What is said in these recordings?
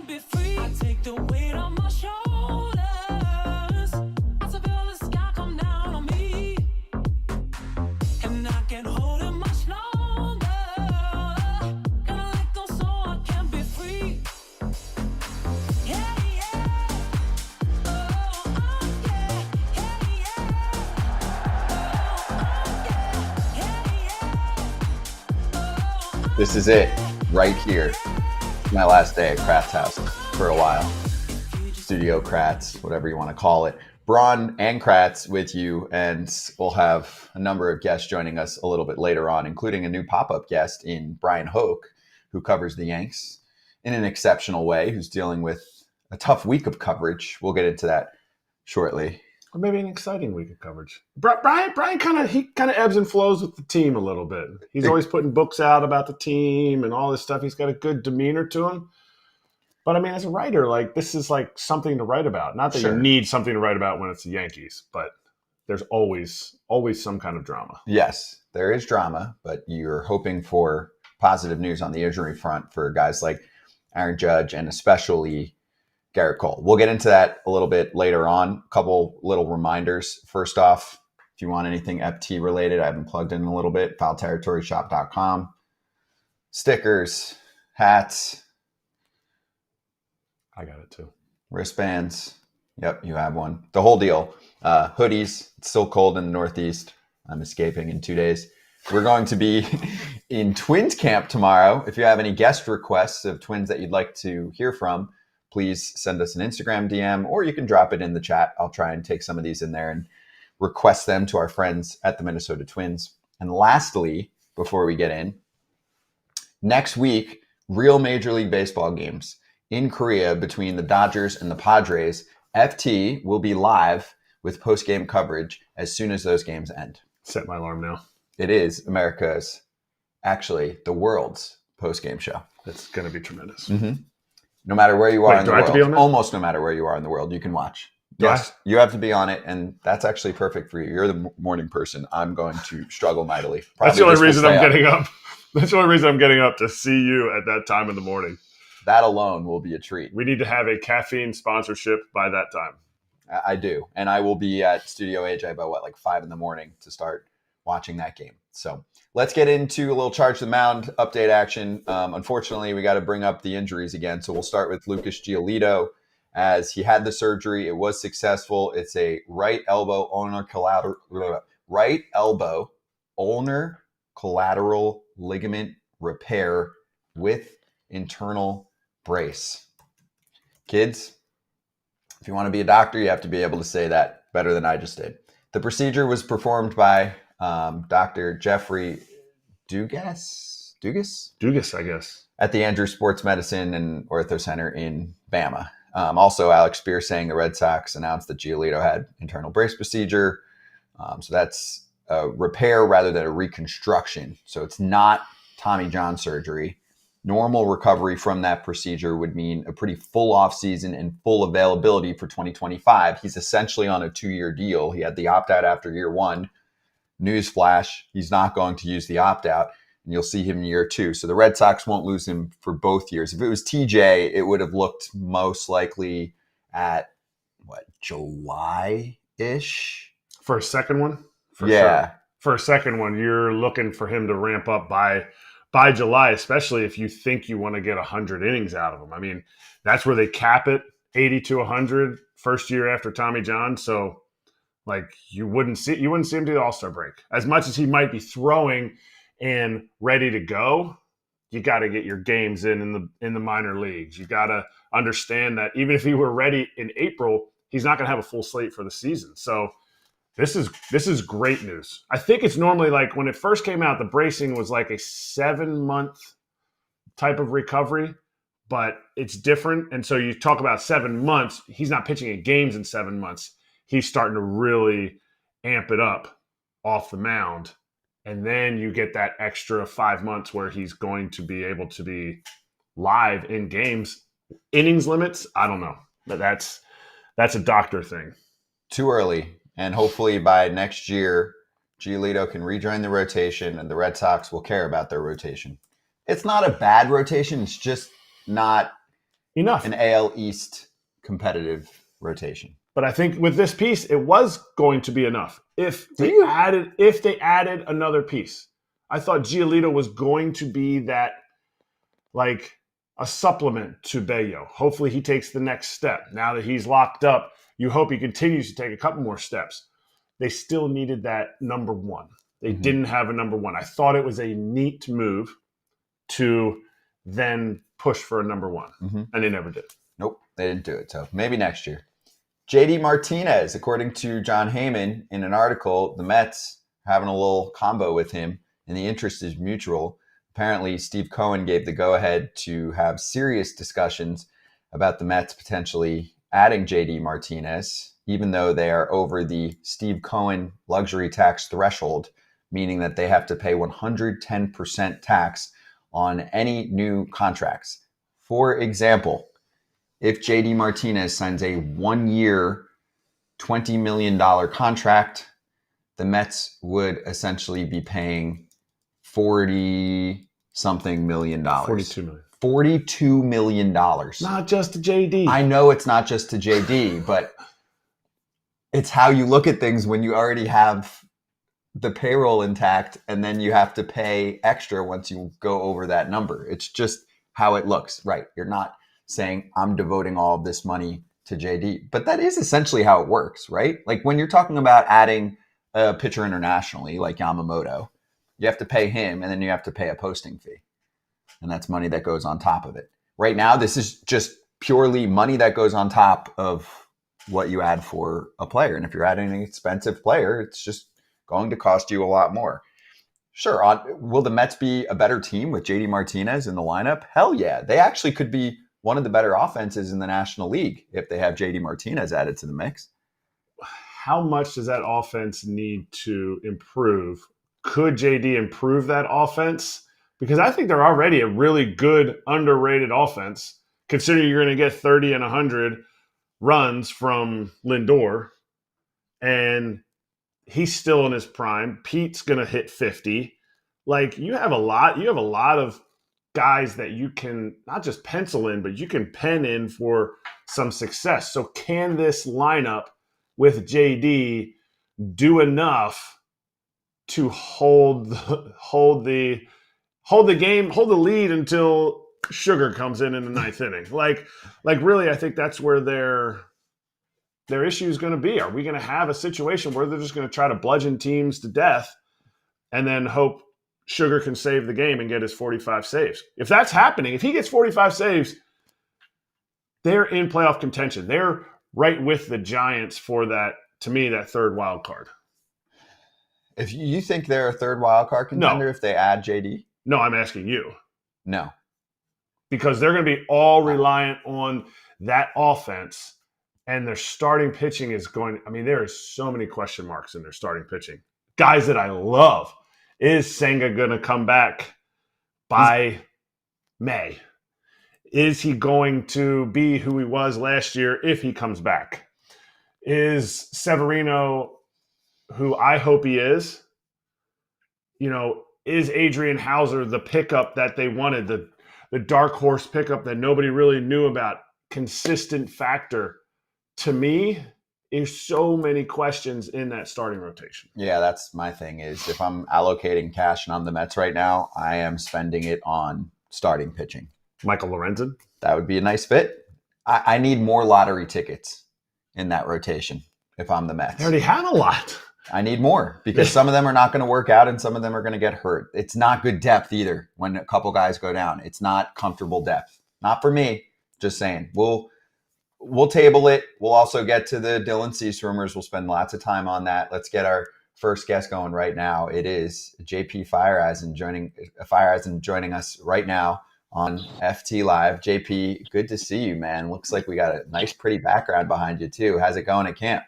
be free. I take the weight on my shoulders. I feel the sky come down on me. And I can't hold it much longer. Gotta let go so I can be free. Yeah, yeah. Oh, yeah. Yeah, yeah. Oh, yeah. Yeah, yeah. This is it right here. My last day at Kratz house for a while. Studio Kratz, whatever you want to call it. Braun and Kratz with you, and we'll have a number of guests joining us a little bit later on, including a new pop-up guest in Bryan Hoch, who covers the Yanks in an exceptional way, who's dealing with a tough week of coverage. We'll get into that shortly. Or maybe an exciting week of coverage. Bryan kind of ebbs and flows with the team a little bit. He's always putting books out about the team and all this stuff. He's got a good demeanor to him. But I mean, as a writer, like this is like something to write about. Not that you need something to write about when it's the Yankees, but there's always some kind of drama. Yes, there is drama, but you're hoping for positive news on the injury front for guys like Aaron Judge and especially Garrett Cole. We'll get into that a little bit later on. A couple little reminders. First off, if you want anything FT related, I haven't plugged in a little bit, foulterritoryshop.com. Stickers, hats. I got it too. Wristbands. Yep, you have one. The whole deal. Hoodies. It's still cold in the Northeast. I'm escaping in 2 days. We're going to be in Twins camp tomorrow. If you have any guest requests of Twins that you'd like to hear from, please send us an Instagram DM, or you can drop it in the chat. I'll try and take some of these in there and request them to our friends at the Minnesota Twins. And lastly, before we get in, next week, real Major League Baseball games in Korea between the Dodgers and the Padres. FT will be live with post-game coverage as soon as those games end. Set my alarm now. It is America's, actually the world's post-game show. That's going to be tremendous. Mm-hmm. No matter where you are in the world, almost no matter where you are in the world, you can watch. Yes, you have to be on it, and that's actually perfect for you. You're the morning person. I'm going to struggle mightily. That's the only reason I'm getting up. That's the only reason I'm getting up, to see you at that time in the morning. That alone will be a treat. We need to have a caffeine sponsorship by that time. I do, and I will be at Studio AJ by 5 in the morning to start watching that game. So let's get into a little Charge the Mound update action. Unfortunately, we got to bring up the injuries again. So we'll start with Lucas Giolito, as he had the surgery. It was successful. It's a right elbow ulnar collateral ligament repair with internal brace. Kids, if you want to be a doctor, you have to be able to say that better than I just did. The procedure was performed by Dr. Jeffrey Dugas, I guess, at the Andrews Sports Medicine and Ortho Center in Bama. Also, Alex Spear saying the Red Sox announced that Giolito had internal brace procedure. So that's a repair rather than a reconstruction. So it's not Tommy John surgery. Normal recovery from that procedure would mean a pretty full offseason and full availability for 2025. He's essentially on a 2-year deal. He had the opt-out after year 1. Newsflash, he's not going to use the opt-out, and you'll see him in year 2. So the Red Sox won't lose him for both years. If it was TJ, it would have looked most likely at, July-ish? For a second one? Sure. For a second one, you're looking for him to ramp up by July, especially if you think you want to get 100 innings out of him. I mean, that's where they cap it, 80 to 100, first year after Tommy John. So, you wouldn't see him do the All-Star break. As much as he might be throwing and ready to go, you got to get your games in the minor leagues. You got to understand that even if he were ready in April, he's not going to have a full slate for the season. So this is great news. I think it's normally when it first came out, the bracing was like a 7-month type of recovery, but it's different. And so you talk about 7 months, he's not pitching in games in 7 months. He's starting to really amp it up off the mound. And then you get that extra 5 months where he's going to be able to be live in games. Innings limits, I don't know. But that's a doctor thing. Too early. And hopefully by next year, Giolito can rejoin the rotation and the Red Sox will care about their rotation. It's not a bad rotation. It's just not enough. an AL East competitive rotation. But I think with this piece, it was going to be enough. If they added another piece, I thought Giolito was going to be that, like, a supplement to Bello. Hopefully he takes the next step. Now that he's locked up, you hope he continues to take a couple more steps. They still needed that number one. They didn't have a number one. I thought it was a neat move to then push for a number one, and they never did. Nope, they didn't do it. So maybe next year. J.D. Martinez, according to John Heyman in an article, the Mets having a little combo with him, and the interest is mutual. Apparently, Steve Cohen gave the go-ahead to have serious discussions about the Mets potentially adding J.D. Martinez, even though they are over the Steve Cohen luxury tax threshold, meaning that they have to pay 110% tax on any new contracts. For example, if J.D. Martinez signs a 1-year, $20 million contract, the Mets would essentially be paying 40-something million dollars. 42 million. $42 million. Not just to JD. I know it's not just to JD, but it's how you look at things when you already have the payroll intact and then you have to pay extra once you go over that number. It's just how it looks, right? You're not saying I'm devoting all of this money to JD, but that is essentially how it works, right? Like when you're talking about adding a pitcher internationally, like Yamamoto, you have to pay him and then you have to pay a posting fee. And that's money that goes on top of it. Right now, this is just purely money that goes on top of what you add for a player. And if you're adding an expensive player, it's just going to cost you a lot more. Sure, will the Mets be a better team with JD Martinez in the lineup? Hell yeah. They actually could be one of the better offenses in the National League if they have JD Martinez added to the mix. How much does that offense need to improve? Could JD improve that offense? Because I think they're already a really good, underrated offense, considering you're going to get 30 and 100 runs from Lindor, and he's still in his prime. Pete's going to hit 50. Like, you have a lot of guys that you can not just pencil in, but you can pen in for some success. So can this lineup with JD do enough to hold the game, hold the lead until Sugar comes in the ninth inning? Like really, I think that's where their issue is going to be. Are we going to have a situation where they're just going to try to bludgeon teams to death and then hope Sugar can save the game and get his 45 saves? If that's happening, if he gets 45 saves, they're in playoff contention. They're right with the Giants for that, to me, that third wild card. If you think they're a third wild card contender if they add JD? No, I'm asking you. No. Because they're going to be all reliant on that offense, and their starting pitching is going – I mean, there are so many question marks in their starting pitching. Guys that I love. Is Senga going to come back by May? Is he going to be who he was last year if he comes back? Is Severino, who I hope he is, is Adrian Hauser the pickup that they wanted, the dark horse pickup that nobody really knew about? Consistent factor. To me, there's so many questions in that starting rotation. Yeah, that's my thing is if I'm allocating cash and I'm the Mets right now, I am spending it on starting pitching. Michael Lorenzen? That would be a nice fit. I need more lottery tickets in that rotation if I'm the Mets. They already have a lot. I need more because some of them are not going to work out and some of them are going to get hurt. It's not good depth either when a couple guys go down. It's not comfortable depth. Not for me. Just saying. We'll table it. We'll also get to the Dylan Cease rumors. We'll spend lots of time on that. Let's get our first guest going right now. It is J.P. Feyereisen joining us right now on FT Live. JP, good to see you, man. Looks like we got a nice, pretty background behind you, too. How's it going at camp?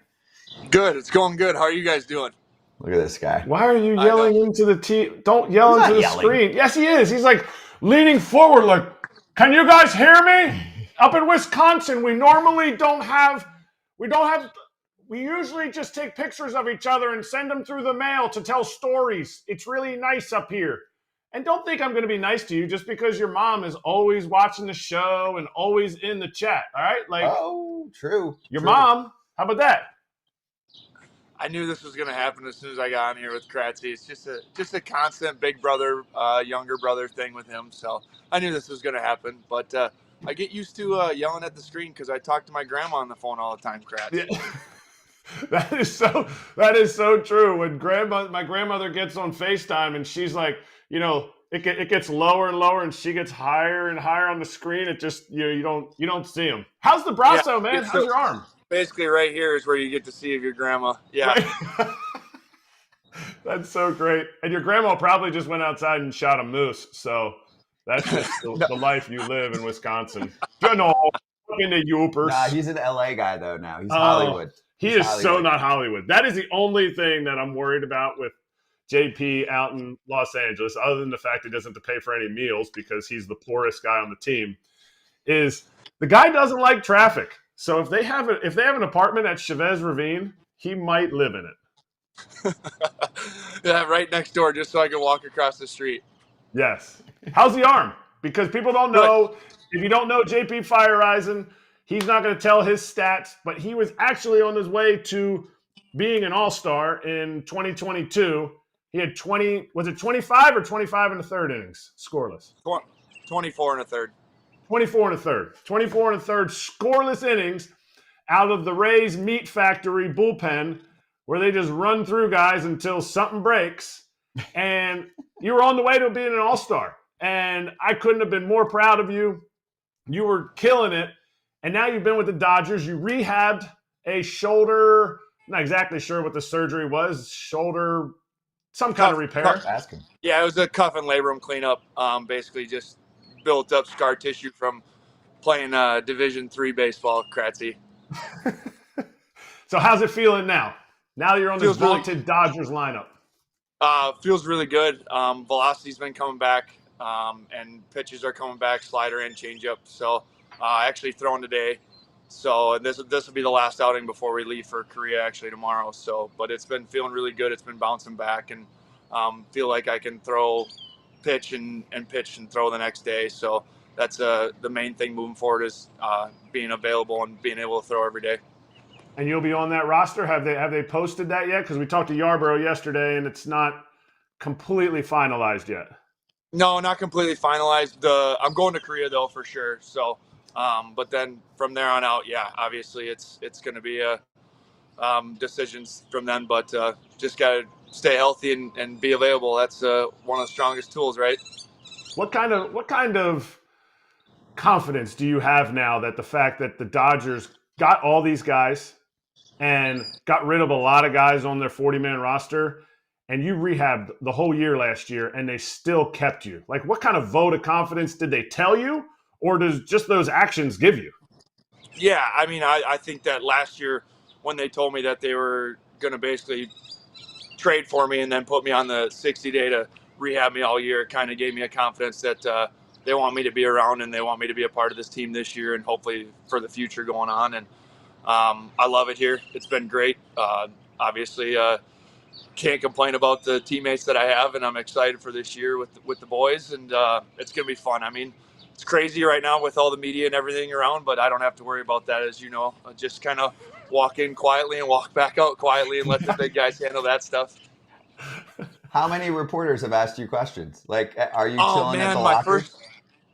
Good. It's going good. How are you guys doing? Look at this guy. Why are you yelling into the TV? Don't yell into the screen. Yes, he is. He's like leaning forward like, can you guys hear me? Up in Wisconsin, we normally we usually just take pictures of each other and send them through the mail to tell stories. It's really nice up here. And don't think I'm going to be nice to you just because your mom is always watching the show and always in the chat. All right? Like, true. Your true. mom, how about that? I knew this was going to happen as soon as I got on here with Kratzy. It's just a constant big brother, younger brother thing with him. So I knew this was going to happen. But I get used to yelling at the screen because I talk to my grandma on the phone all the time, Kratz. Yeah. That is so true. When my grandmother gets on FaceTime and she's like, it gets lower and lower and she gets higher and higher on the screen. It just you don't see them. How's the brasso, man? How's your arm? Basically, right here is where you get to see of your grandma. Yeah. Right. That's so great. And your grandma probably just went outside and shot a moose. So that's just the life you live in Wisconsin. No, into youpers. Nah, he's an LA guy though now. He's Hollywood. He is Hollywood. So not Hollywood. That is the only thing that I'm worried about with JP out in Los Angeles, other than the fact he doesn't have to pay for any meals because he's the poorest guy on the team, is the guy doesn't like traffic. So if they have an apartment at Chavez Ravine, he might live in it. Yeah, right next door, just so I can walk across the street. Yes. How's the arm? Because people don't know. Good. If you don't know J.P. Feyereisen, he's not going to tell his stats, but he was actually on his way to being an all-star in 2022. He had 25 or 25 in the third innings, scoreless? 24 and a third. 24 and a third. 24 and a third scoreless innings out of the Rays meat factory bullpen where they just run through guys until something breaks. And you were on the way to being an all-star. And I couldn't have been more proud of you. You were killing it. And now you've been with the Dodgers. You rehabbed a shoulder. I'm not exactly sure what the surgery was. Shoulder, some kind of repair. Ask him. Yeah, it was a cuff and labrum cleanup. Basically just built up scar tissue from playing Division III baseball, Kratzy. So how's it feeling now? Now you're on this vaunted Dodgers lineup. Feels really good. Velocity's been coming back, and pitches are coming back, slider and changeup. So actually throwing today. So this will be the last outing before we leave for Korea actually tomorrow. So, but it's been feeling really good. It's been bouncing back and feel like I can pitch and throw the next day. So that's the main thing moving forward is being available and being able to throw every day. And you'll be on that roster. Have they posted that yet? Because we talked to Yarborough yesterday, and it's not completely finalized yet. No, not completely finalized. I'm going to Korea though for sure. So, but then from there on out, yeah, obviously it's going to be decisions from then. But just got to stay healthy and be available. That's one of the strongest tools, right? What kind of confidence do you have now that the fact that the Dodgers got all these guys and got rid of a lot of guys on their 40-man roster, and you rehabbed the whole year last year, and they still kept you? Like, what kind of vote of confidence did they tell you, or does just those actions give you? Yeah, I mean, I think that last year when they told me that they were going to basically trade for me and then put me on the 60-day to rehab me all year, it kind of gave me a confidence that they want me to be around and they want me to be a part of this team this year and hopefully for the future going on. And I love it here. It's been great. Obviously, can't complain about the teammates that I have, and I'm excited for this year with the boys, and it's going to be fun. I mean, it's crazy right now with all the media and everything around, but I don't have to worry about that, as you know. I just kind of walk in quietly and walk back out quietly and let the big guys handle that stuff. How many reporters have asked you questions? Like, are you chilling at the locker?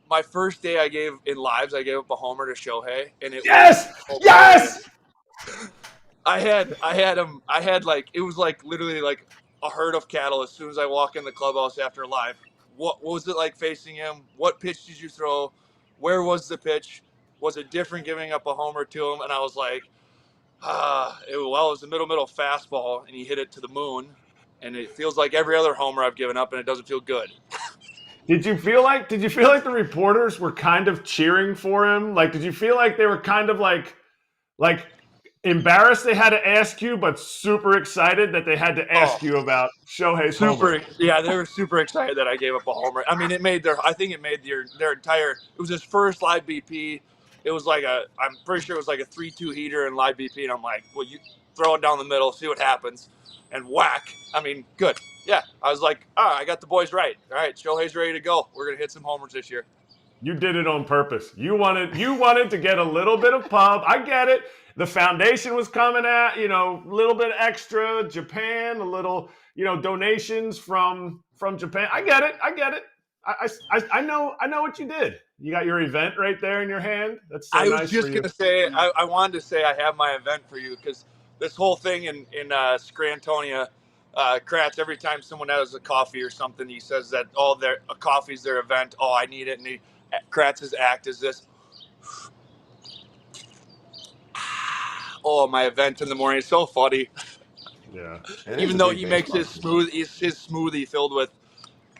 My first day I gave up a homer to Shohei, and it yes. I had like, it was like literally like a herd of cattle as soon as I walk in the clubhouse after live. What was it like facing him? What pitch did you throw? Where was the pitch? Was it different giving up a homer to him? And I was like, it was the middle fastball, and he hit it to the moon, and it feels like every other homer I've given up, and it doesn't feel good. Did you feel like the reporters were kind of cheering for him? Like, did you feel like they were kind of like embarrassed they had to ask you, but super excited that they had to ask you about Shohei's homer? Yeah, they were super excited that I gave up a homer. I mean, it made their entire, it was his first live BP. It was like I'm pretty sure it was like a 3-2 heater in live BP. And I'm like, well, throw it down the middle, see what happens, and whack. I mean, good. Yeah, I was like, I got the boys right. All right, Shohei's ready to go. We're gonna hit some homers this year. You did it on purpose. You wanted to get a little bit of pub. I get it. The foundation was coming at, a little bit extra. Japan, a little, donations from Japan. I get it. I know what you did. You got your event right there in your hand. That's so I nice was just for you. gonna say, I wanted to say I have my event for you because this whole thing in Scrantonia, Kratz, every time someone has a coffee or something, he says that a coffee's their event. Oh, I need it, and Kratz's act is this. Oh, my event in the morning. It's so funny. Yeah. Even though he makes his smoothie filled with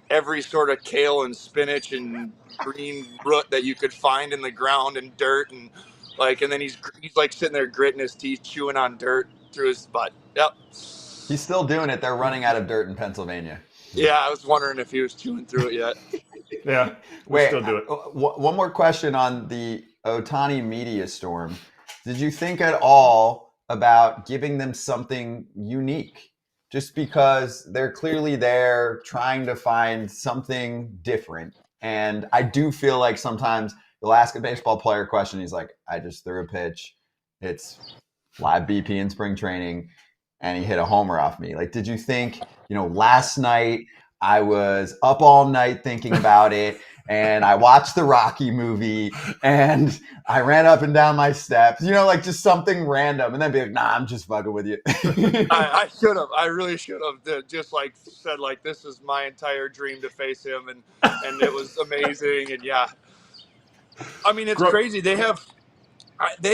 every sort of kale and spinach and green root that you could find in the ground and dirt and then he's like sitting there gritting his teeth, chewing on dirt through his butt. Yep. He's still doing it. They're running out of dirt in Pennsylvania. Yeah, I was wondering if he was chewing through it yet. Yeah. Wait, still do it. One more question on the Ohtani media storm. Did you think at all about giving them something unique? Just because they're clearly there trying to find something different. And I do feel like sometimes you'll ask a baseball player a question. He's like, I just threw a pitch. It's live BP in spring training. And he hit a homer off me. Like, did you think, last night I was up all night thinking about it. And I watched the Rocky movie and I ran up and down my steps, like just something random, and then be like, nah, I'm just fucking with you. I should have. I really should have just said this is my entire dream to face him, and it was amazing. And yeah, I mean, it's crazy. They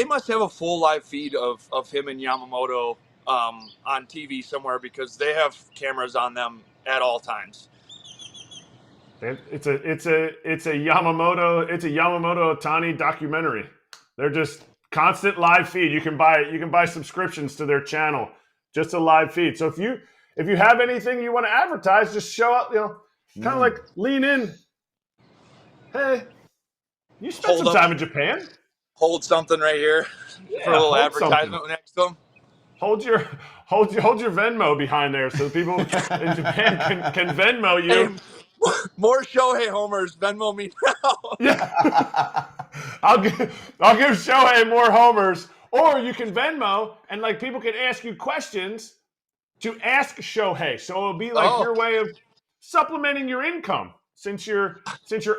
must have a full live feed of him and Yamamoto on TV somewhere because they have cameras on them at all times. It's a Yamamoto Ohtani documentary. They're just constant live feed. You can buy subscriptions to their channel, just a live feed. So if you have anything you want to advertise, just show up. Kind of like lean in. Hey, you spent some time in Japan. Hold something right here for a little advertisement next to them. Hold your Venmo behind there so people in Japan can Venmo you. Hey, more Shohei homers. Venmo me now. Yeah. I'll give Shohei more homers, or you can Venmo and people can ask you questions to ask Shohei. So it'll be your way of supplementing your income since you're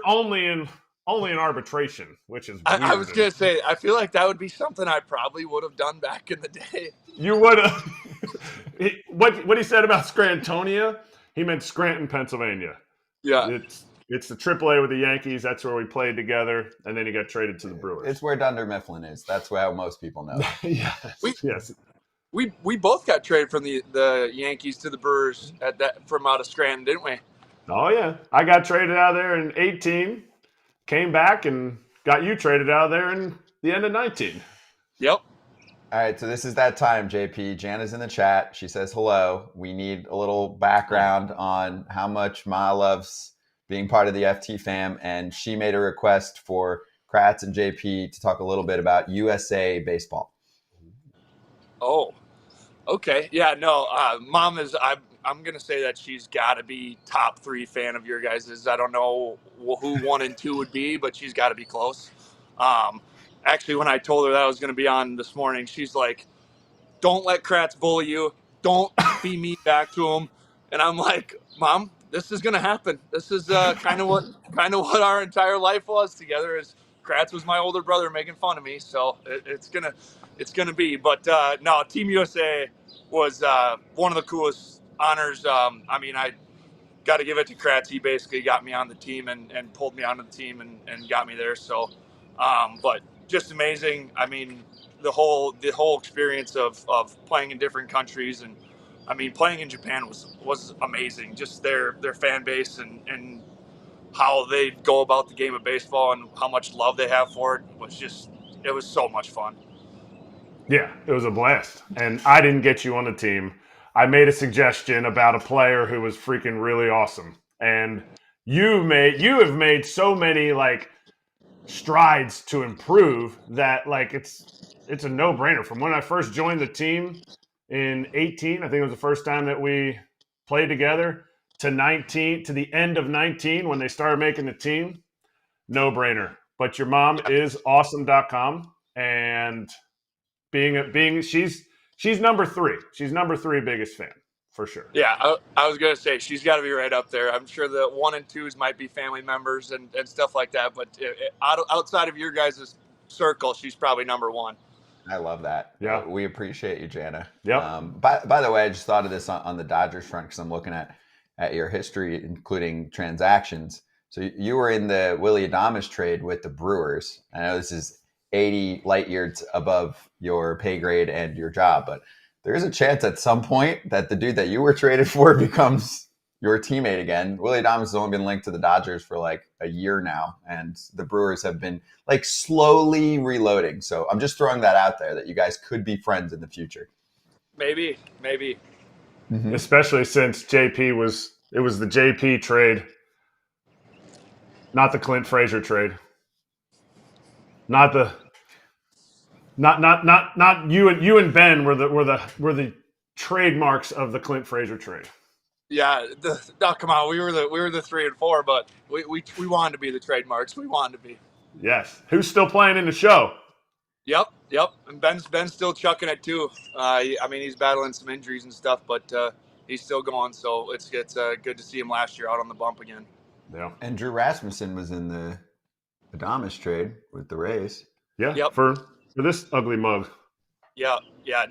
only in arbitration, which is weird. I was gonna say, I feel like that would be something I probably would have done back in the day. You would have. What he said about Scrantonia, he meant Scranton, Pennsylvania. Yeah. It's the AAA with the Yankees. That's where we played together, and then he got traded to the Brewers. It's where Dunder Mifflin is. That's how most people know. Yes. We both got traded from the Yankees to the Brewers from out of Scranton, didn't we? Oh yeah, I got traded out of there in 18, came back and got you traded out of there in the end of 19. Yep. All right, so this is that time, JP. Jana's in the chat. She says hello. We need a little background on how much Ma loves being part of the FT fam, and she made a request for Kratz and JP to talk a little bit about USA baseball. Oh, okay. Yeah, no, Mom is, I'm going to say that she's got to be top 3 fan of your guys's. I don't know who 1 and 2 would be, but she's got to be close. Actually, when I told her that I was going to be on this morning, she's like, don't let Kratz bully you. Don't be mean back to him. And I'm like, Mom, this is going to happen. This is kind of what our entire life was together. Is Kratz was my older brother making fun of me. So it's going to be. But no, Team USA was one of the coolest honors. I mean, I got to give it to Kratz. He basically got me on the team and pulled me onto the team and got me there. So, but just amazing. I mean, the whole experience of playing in different countries, and I mean, playing in Japan was amazing. Just their fan base and how they go about the game of baseball and how much love they have for it was so much fun. Yeah, it was a blast. And I didn't get you on the team. I made a suggestion about a player who was freaking really awesome. And you have made so many strides to improve that it's a no-brainer. From when I first joined the team, in 18. I think it was the first time that we played together, to 19, to the end of 19 when they started making the team. No brainer. But your mom is awesome.com, and she's number 3. She's number 3 biggest fan for sure. Yeah, I was gonna say she's got to be right up there. I'm sure the 1 and 2s might be family members and stuff like that, but outside of your guys' circle, she's probably number 1. I love that. Yeah. We appreciate you, Jana. Yep. By the way, I just thought of this on the Dodgers front because I'm looking at your history, including transactions. So you were in the Willy Adames trade with the Brewers. I know this is 80 light years above your pay grade and your job, but there is a chance at some point that the dude that you were traded for becomes your teammate again. Willy Adames has only been linked to the Dodgers for like a year now, and the Brewers have been like slowly reloading. So I'm just throwing that out there that you guys could be friends in the future. Maybe. Mm-hmm. Especially since it was the JP trade, not the Clint Frazier trade. Not you and Ben were the trademarks of the Clint Frazier trade. Yeah, come on. We were the 3 and 4, but we wanted to be the trademarks. We wanted to be. Yes. Who's still playing in the show? Yep. And Ben's still chucking it too. I mean, he's battling some injuries and stuff, but he's still going. So it's good to see him last year out on the bump again. Yeah. And Drew Rasmussen was in the Adames trade with the Rays. Yeah. Yep. For this ugly mug. Yeah.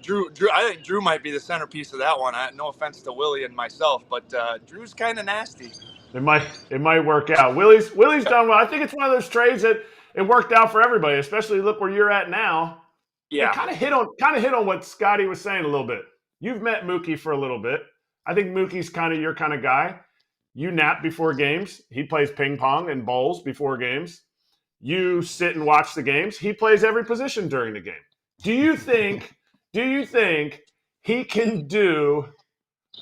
Drew. I think Drew might be the centerpiece of that one. No offense to Willie and myself, but Drew's kind of nasty. It might work out. Willie's done well. I think it's one of those trades that it worked out for everybody. Especially look where you're at now. Yeah. Kind of hit on what Scotty was saying a little bit. You've met Mookie for a little bit. I think Mookie's kind of your kind of guy. You nap before games. He plays ping pong and bowls before games. You sit and watch the games. He plays every position during the game. Do you think he can do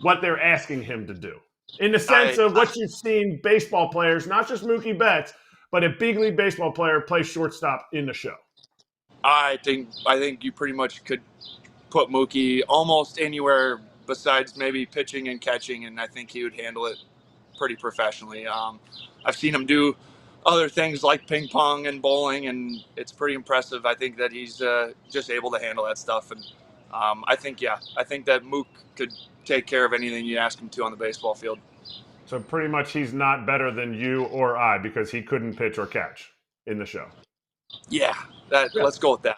what they're asking him to do? In the sense of what you've seen baseball players, not just Mookie Betts, but a big league baseball player play shortstop in the show. I think you pretty much could put Mookie almost anywhere besides maybe pitching and catching, and I think he would handle it pretty professionally. I've seen him do other things like ping pong and bowling, and it's pretty impressive. I think that he's just able to handle that stuff, and I think that Mook could take care of anything you ask him to on the baseball field. So pretty much he's not better than you or I because he couldn't pitch or catch in the show. Yeah, let's go with that.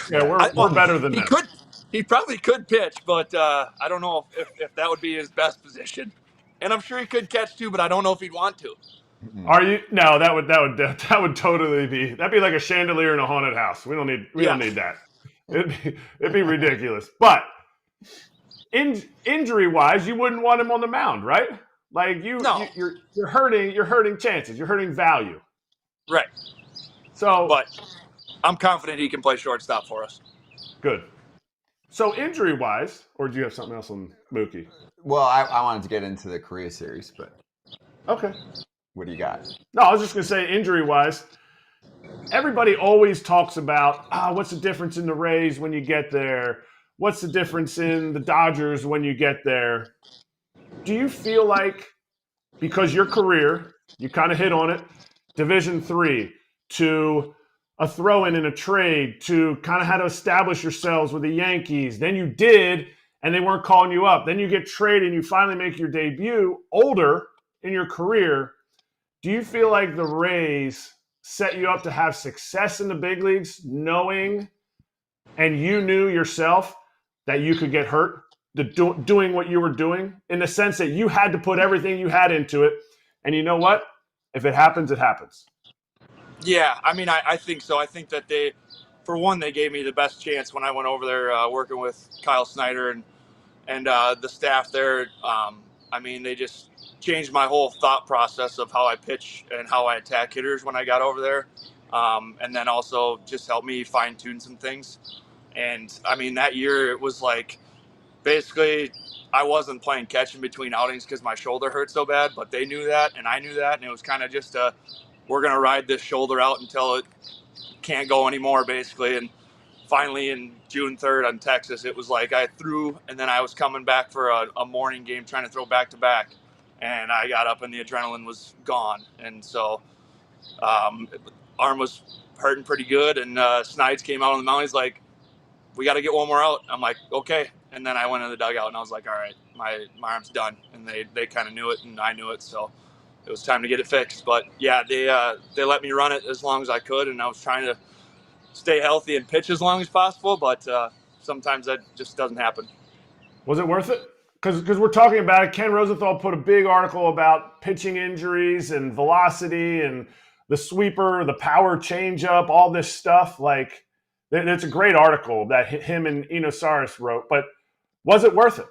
Yeah, we're better than them. He probably could pitch, but I don't know if that would be his best position. And I'm sure he could catch too, but I don't know if he'd want to. Are you? No, that would totally be. That'd be like a chandelier in a haunted house. We don't need that. It'd be ridiculous. But injury wise, you wouldn't want him on the mound, right? Like you're hurting chances. You're hurting value. Right. So, but I'm confident he can play shortstop for us. Good. So injury wise, or do you have something else on Mookie? Well, I wanted to get into the Korea series, but okay. What do you got? No, I was just going to say injury-wise, everybody always talks about, what's the difference in the Rays when you get there? What's the difference in the Dodgers when you get there? Do you feel like, because your career, you kind of hit on it, Division III, to a throw-in in a trade, to kind of how to establish yourselves with the Yankees, then you did, and they weren't calling you up. Then you get traded and you finally make your debut older in your career. Do you feel like the Rays set you up to have success in the big leagues, knowing, and you knew yourself that you could get hurt doing what you were doing, in the sense that you had to put everything you had into it, and you know what? If it happens, it happens. Yeah, I mean, I think so. I think that they gave me the best chance when I went over there working with Kyle Snyder and the staff there. I mean, they just changed my whole thought process of how I pitch and how I attack hitters when I got over there. And then also just helped me fine tune some things. And I mean, that year it was like, basically I wasn't playing catch in between outings because my shoulder hurt so bad, but they knew that and I knew that. And it was kind of just we're going to ride this shoulder out until it can't go anymore, basically. And finally in June 3rd on Texas, it was like I threw, and then I was coming back for a morning game trying to throw back to back, and I got up and the adrenaline was gone, and so arm was hurting pretty good, and Snides came out on the mound. He's like, "We got to get one more out." I'm like, "Okay," and then I went in the dugout and I was like, "All right, my arm's done," and they kind of knew it and I knew it, so it was time to get it fixed. But yeah, they let me run it as long as I could, and I was trying to stay healthy and pitch as long as possible, but sometimes that just doesn't happen. Was it worth it? Because we're talking about it. Ken Rosenthal put a big article about pitching injuries and velocity and the sweeper, the power changeup, all this stuff. Like, it's a great article that him and Enosaurus wrote. But was it worth it?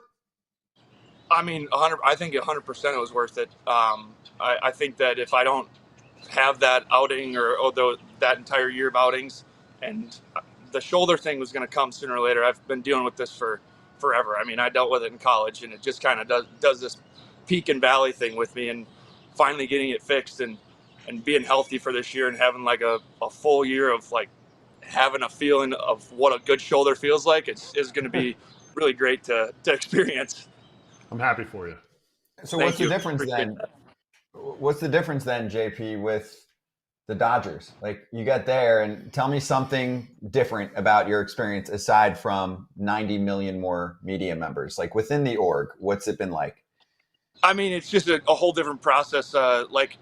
I mean, I think 100% it was worth it. I think that if I don't have that outing or that entire year of outings, and the shoulder thing was going to come sooner or later. I've been dealing with this for forever. I mean, I dealt with it in college, and it just kind of does this peak and valley thing with me, and finally getting it fixed and being healthy for this year and having like a full year of like having a feeling of what a good shoulder feels like, is going to be really great to experience. I'm happy for you. So Thank what's the you. difference Appreciate then? that. What's the difference then, JP, with the Dodgers? Like, you got there, and tell me something different about your experience aside from 90 million more media members. Like, within the org, what's it been like? I mean, it's just a whole different process. Like,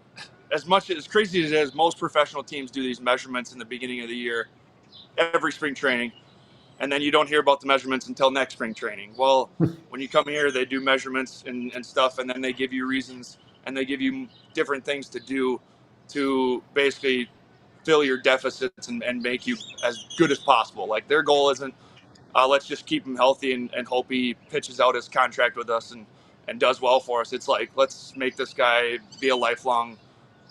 as much as crazy as it is, most professional teams do these measurements in the beginning of the year, every spring training, and then you don't hear about the measurements until next spring training. Well, when you come here, they do measurements and stuff, and then they give you reasons and they give you different things to do to basically fill your deficits and make you as good as possible. Like, their goal isn't let's just keep him healthy and hope he pitches out his contract with us and does well for us. It's like, let's make this guy be a lifelong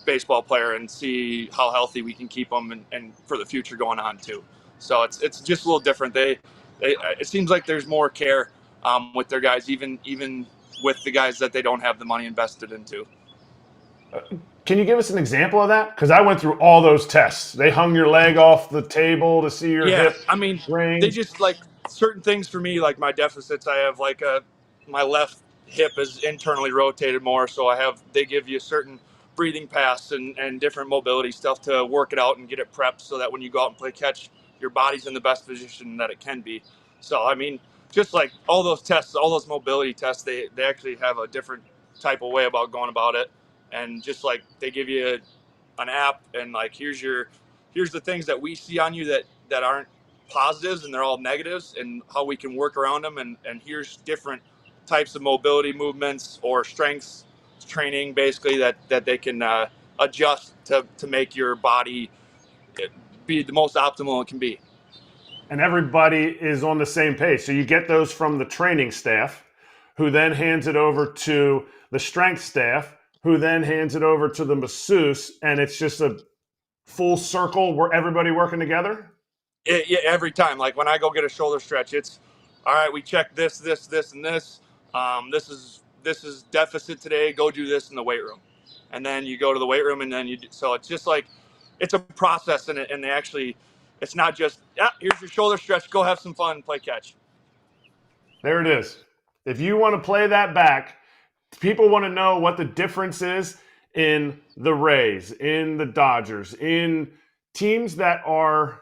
baseball player and see how healthy we can keep him and for the future going on too. So it's just a little different. They it seems like there's more care with their guys, even with the guys that they don't have the money invested into. Can you give us an example of that? Because I went through all those tests. They hung your leg off the table to see your hip. I mean, range. they just like certain things for me, like my deficits. I have like my left hip is internally rotated more, so they give you certain breathing paths and different mobility stuff to work it out and get it prepped so that when you go out and play catch, your body's in the best position that it can be. So I mean, just like all those tests, all those mobility tests, they actually have a different type of way about going about it, and just like they give you an app and like here's the things that we see on you that aren't positives and they're all negatives, and how we can work around them, and here's different types of mobility movements or strengths training basically that they can adjust to make your body be the most optimal it can be. And everybody is on the same page. So you get those from the training staff, who then hands it over to the strength staff, who then hands it over to the masseuse, and it's just a full circle where everybody working together? Yeah, every time. Like when I go get a shoulder stretch, it's all right. We check this, and this. This is deficit today. Go do this in the weight room, and then you go to the weight room, and then so it's just like it's a process, and they actually, it's not just here's your shoulder stretch. Go have some fun, play catch. There it is. If you want to play that back, people want to know what the difference is in the Rays, in the Dodgers, in teams that are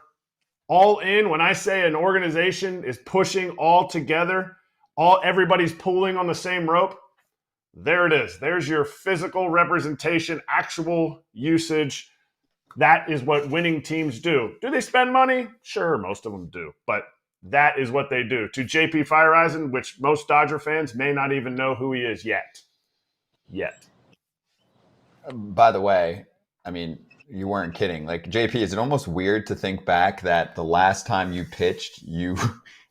all in. When I say an organization is pushing all together, everybody's pulling on the same rope, there it is. There's your physical representation, actual usage. That is what winning teams do. Do they spend money? Sure, most of them do. But that is what they do. To J.P. Feyereisen, which most Dodger fans may not even know who he is yet. By the way, I mean, you weren't kidding. Like, JP, is it almost weird to think back that the last time you pitched, you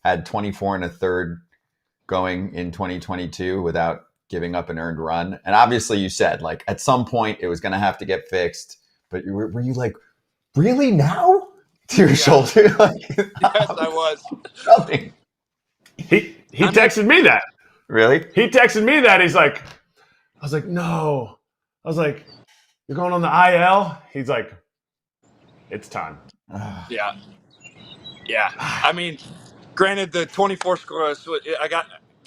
had 24 and a third going in 2022 without giving up an earned run? And obviously you said, like, at some point it was going to have to get fixed, but were you like, really now? To your shoulder? Like, yes, I was. Nothing. He texted me that. Really? He texted me that. He's like, I was like, no. I was like, you're going on the IL? He's like, it's time. Yeah. Yeah, I mean, granted, the 24 scoreless,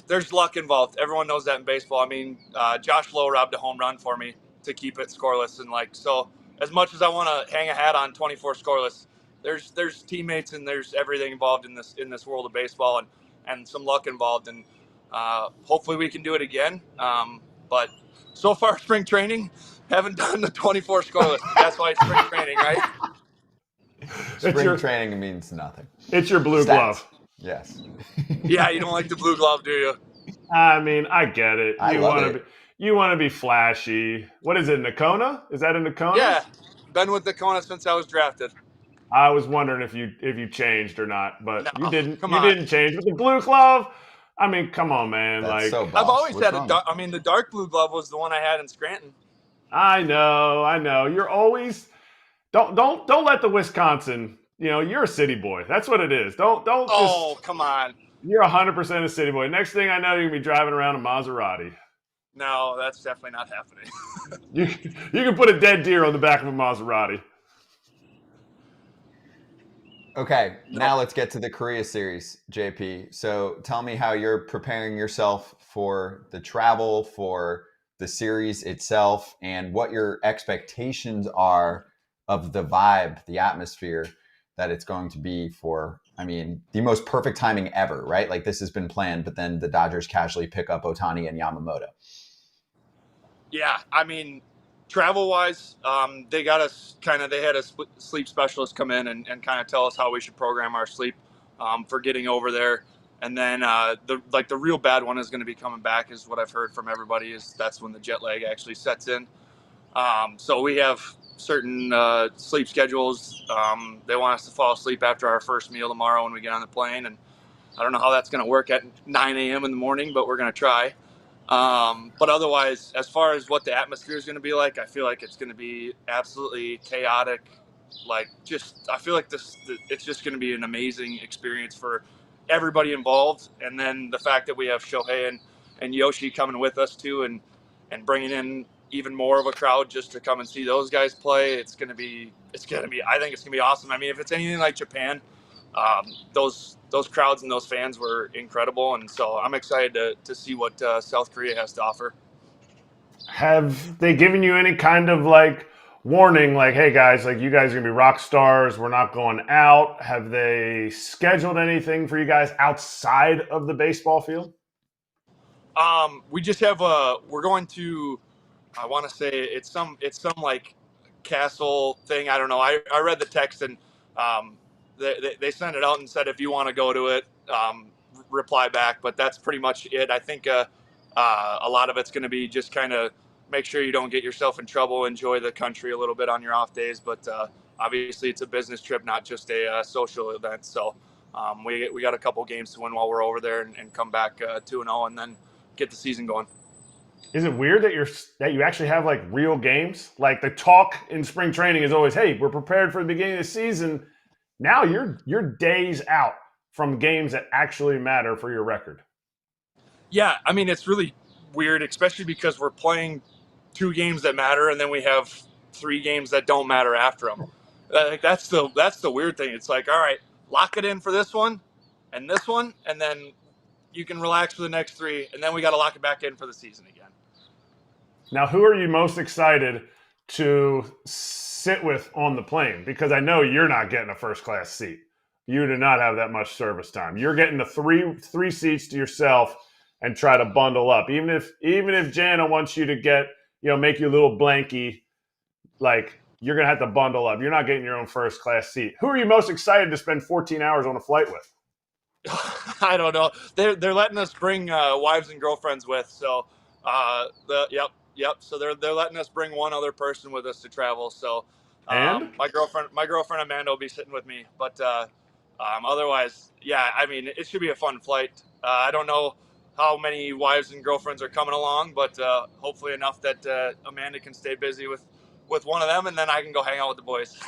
there's luck involved. Everyone knows that in baseball. I mean, Josh Lowe robbed a home run for me to keep it scoreless, and so as much as I want to hang a hat on 24 scoreless, there's teammates and there's everything involved in this world of baseball, and some luck involved, and hopefully we can do it again. But so far, spring training, haven't done the 24 scoreless. That's why it's spring training, right? Spring training means nothing. It's your blue Stats. glove. Yes. Yeah, you don't like the blue glove, do you? I mean, I get it. I love it. You want to be flashy. What is it, Nakona? Is that a Nakona? Yeah, been with Nakona since I was drafted. I was wondering if you changed or not, but No, you didn't. come You on. didn't change with the blue glove. I mean, come on, man. That's like so boss. I've always What's had wrong? the dark blue glove was the one I had in Scranton. I know. You're always don't let the Wisconsin. You're a city boy. That's what it is. Don't Oh, just. come on. You're 100% a city boy. Next thing I know, you're gonna be driving around a Maserati. No, that's definitely not happening. You can put a dead deer on the back of a Maserati. Okay, now let's get to the Korea series, JP. So tell me how you're preparing yourself for the travel, for the series itself, and what your expectations are of the vibe, the atmosphere that it's going to be for, the most perfect timing ever, right? Like this has been planned, but then the Dodgers casually pick up Ohtani and Yamamoto. Yeah, travel-wise, they got us they had a sleep specialist come in and kind of tell us how we should program our sleep for getting over there. And then the real bad one is going to be coming back, is what I've heard from everybody, is that's when the jet lag actually sets in. So we have certain sleep schedules. They want us to fall asleep after our first meal tomorrow when we get on the plane. And I don't know how that's going to work at 9 a.m. in the morning, but we're going to try. But otherwise, as far as what the atmosphere is going to be like, I feel like it's going to be absolutely chaotic. I feel like it's just going to be an amazing experience for everybody involved. And then the fact that we have Shohei and Yoshi coming with us too, and bringing in even more of a crowd just to come and see those guys play. I think it's going to be awesome. I mean, if it's anything like Japan, those crowds and those fans were incredible, and so I'm excited to see what South Korea has to offer. Have they given you any kind of warning, hey guys, you guys are gonna be rock stars, we're not going out? Have they scheduled anything for you guys outside of the baseball field? We just have we're going to, I want to say it's some castle thing. I don't know. I read the text, and they sent it out and said if you want to go to it, reply back. But that's pretty much it. I think a lot of it's going to be just kind of make sure you don't get yourself in trouble, enjoy the country a little bit on your off days. But obviously it's a business trip, not just a social event. So we got a couple games to win while we're over there, and come back 2-0, and then get the season going. Is it weird that you actually have real games? The talk in spring training is always, hey, we're prepared for the beginning of the season. Now you're days out from games that actually matter for your record. Yeah, it's really weird, especially because we're playing 2 games that matter, and then we have 3 games that don't matter after them. That's the weird thing. It's all right, lock it in for this one, and then you can relax for the next 3, and then we got to lock it back in for the season again. Now, who are you most excited to sit with on the plane? Because I know you're not getting a first-class seat. You do not have that much service time. You're getting the three seats to yourself and try to bundle up. Even if Jana wants you to get, make you a little blankie, you're going to have to bundle up. You're not getting your own first-class seat. Who are you most excited to spend 14 hours on a flight with? I don't know. They're letting us bring wives and girlfriends with. So, Yep. So they're letting us bring one other person with us to travel. So, and my girlfriend Amanda will be sitting with me. But otherwise, yeah, it should be a fun flight. I don't know how many wives and girlfriends are coming along, but hopefully enough that Amanda can stay busy with one of them, and then I can go hang out with the boys.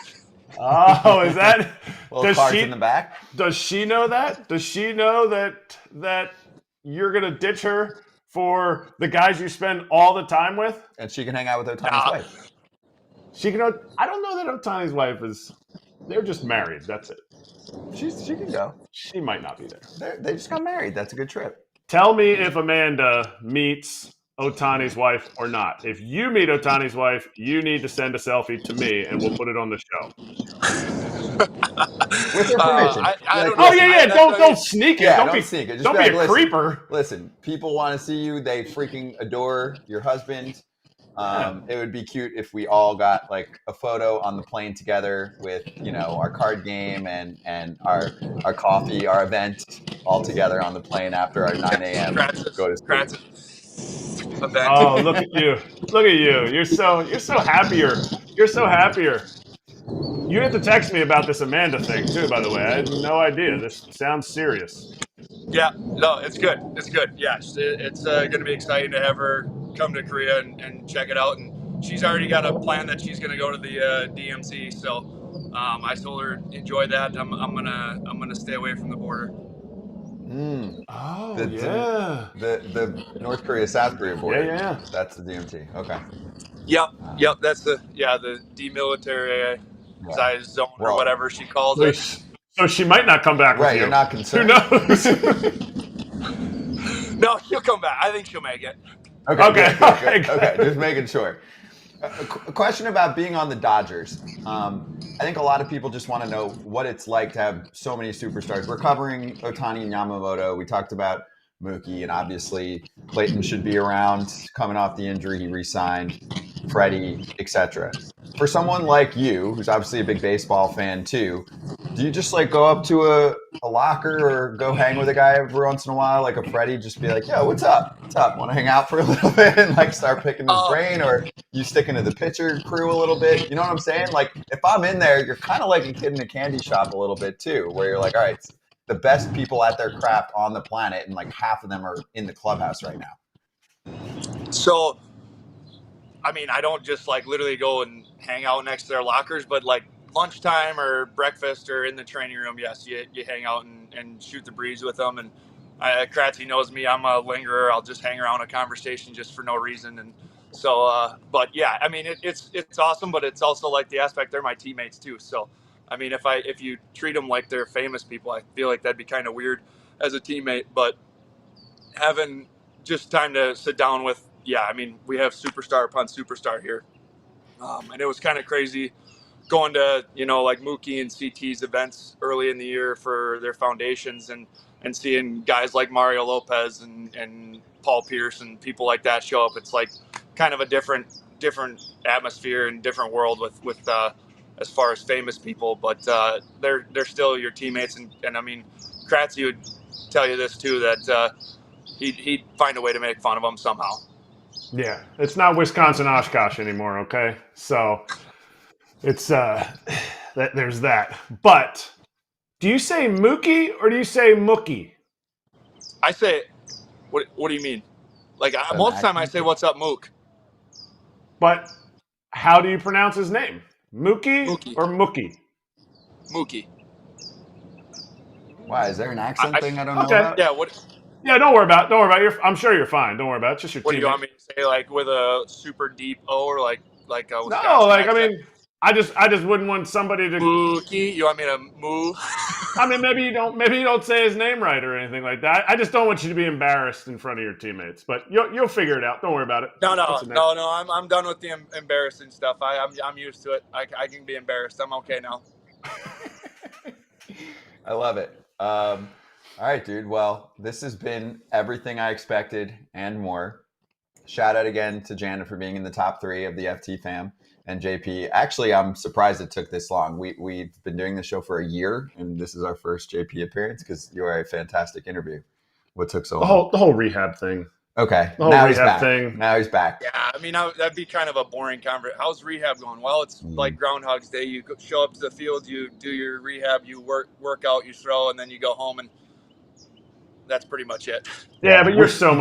Oh, is that? Cards in the back. Does she know that? Does she know that you're gonna ditch her for the guys you spend all the time with? And she can hang out with Ohtani's wife. She can. I don't know that Ohtani's wife is. They're just married. That's it. She can go. She might not be there. They just got married. That's a good trip. Tell me if Amanda meets Ohtani's wife or not. If you meet Ohtani's wife, you need to send a selfie to me, and we'll put it on the show. With her permission. I don't Oh know. yeah. Don't sneak it. Yeah, don't be sneak it. Just don't be be like, a listen, creeper. Listen, people want to see you. They freaking adore your husband. It would be cute if we all got like a photo on the plane together with, our card game and our coffee, our event all together on the plane after our 9 a.m. go to sleep. Event. Oh, look at you! Look at you! You're so happier. You're so happier. You have to text me about this Amanda thing too. By the way, I had no idea. This sounds serious. Yeah, no, it's good. It's good. Yeah, it's going to be exciting to have her come to Korea and check it out. And she's already got a plan that she's going to go to the DMC. So I told her enjoy that. I'm gonna stay away from the border. Oh, the North Korea South Korea border. Yeah. That's the DMT. Okay. Yep. That's the demilitarized zone or whatever she calls it. So she might not come back with you. Right, you're not concerned. Who knows? No, she'll come back. I think she'll make it. Okay. Good. Okay, just making sure. A question about being on the Dodgers. I think a lot of people just want to know what it's like to have so many superstars. We're covering Ohtani and Yamamoto. We talked about Mookie, and obviously Clayton should be around coming off the injury. He re-signed, Freddie, etc. For someone like you, who's obviously a big baseball fan too, do you just like go up to a locker or go hang with a guy every once in a while, like a Freddie, just be like, yo, what's up? Want to hang out for a little bit and like start picking his brain, or you stick into the pitcher crew a little bit? You know what I'm saying? Like if I'm in there, you're kind of like a kid in a candy shop a little bit too, where you're like, all right, it's the best people at their craft on the planet, and like half of them are in the clubhouse right now. So, I mean, I don't just like literally go and hang out next to their lockers, but like lunchtime or breakfast or in the training room, yes, you hang out and shoot the breeze with them. And Kratzy knows me. I'm a lingerer. I'll just hang around a conversation just for no reason. And so, but yeah, I mean, it's awesome, but it's also like the aspect they're my teammates too. So, I mean, if you treat them like they're famous people, I feel like that'd be kind of weird as a teammate. But having just time to sit down with, I mean, we have superstar upon superstar here. And it was kind of crazy going to, like Mookie and CT's events early in the year for their foundations and seeing guys like Mario Lopez and Paul Pierce and people like that show up. It's like kind of a different atmosphere and different world with as far as famous people, but they're still your teammates. And I mean, Kratzy would tell you this too, that he'd find a way to make fun of them somehow. Yeah, it's not Wisconsin Oshkosh anymore, okay? So it's there's that. But do you say Mookie or do you say Mookie? I say, what do you mean? Like most of the time I say, what's up, Mook? But how do you pronounce his name? Mookie or Mookie? Mookie. Why, is there an accent thing I don't know about? Yeah, Yeah, don't worry about it. I'm sure you're fine. Don't worry about it. It's just your team. What do you want me to say, like with a super deep O or like a Wisconsin accent? I mean, I just wouldn't want somebody to Mookie. You want me to moo? I mean, maybe you don't say his name right or anything like that. I just don't want you to be embarrassed in front of your teammates. But you'll figure it out. Don't worry about it. No. I'm done with the embarrassing stuff. I'm used to it. I can be embarrassed. I'm okay now. I love it. All right, dude. Well, this has been everything I expected and more. Shout out again to Janet for being in the top 3 of the FT fam, and JP. Actually, I'm surprised it took this long. We've been doing this show for a year, and this is our first JP appearance because you are a fantastic interview. What took so long? The whole rehab thing. Okay. The whole rehab thing. Now he's back. Yeah, I mean, that'd be kind of a boring conversation. How's rehab going? Well, it's like Groundhog's Day. You show up to the field, you do your rehab, you work out, you throw, and then you go home, and that's pretty much it. Yeah, but you're so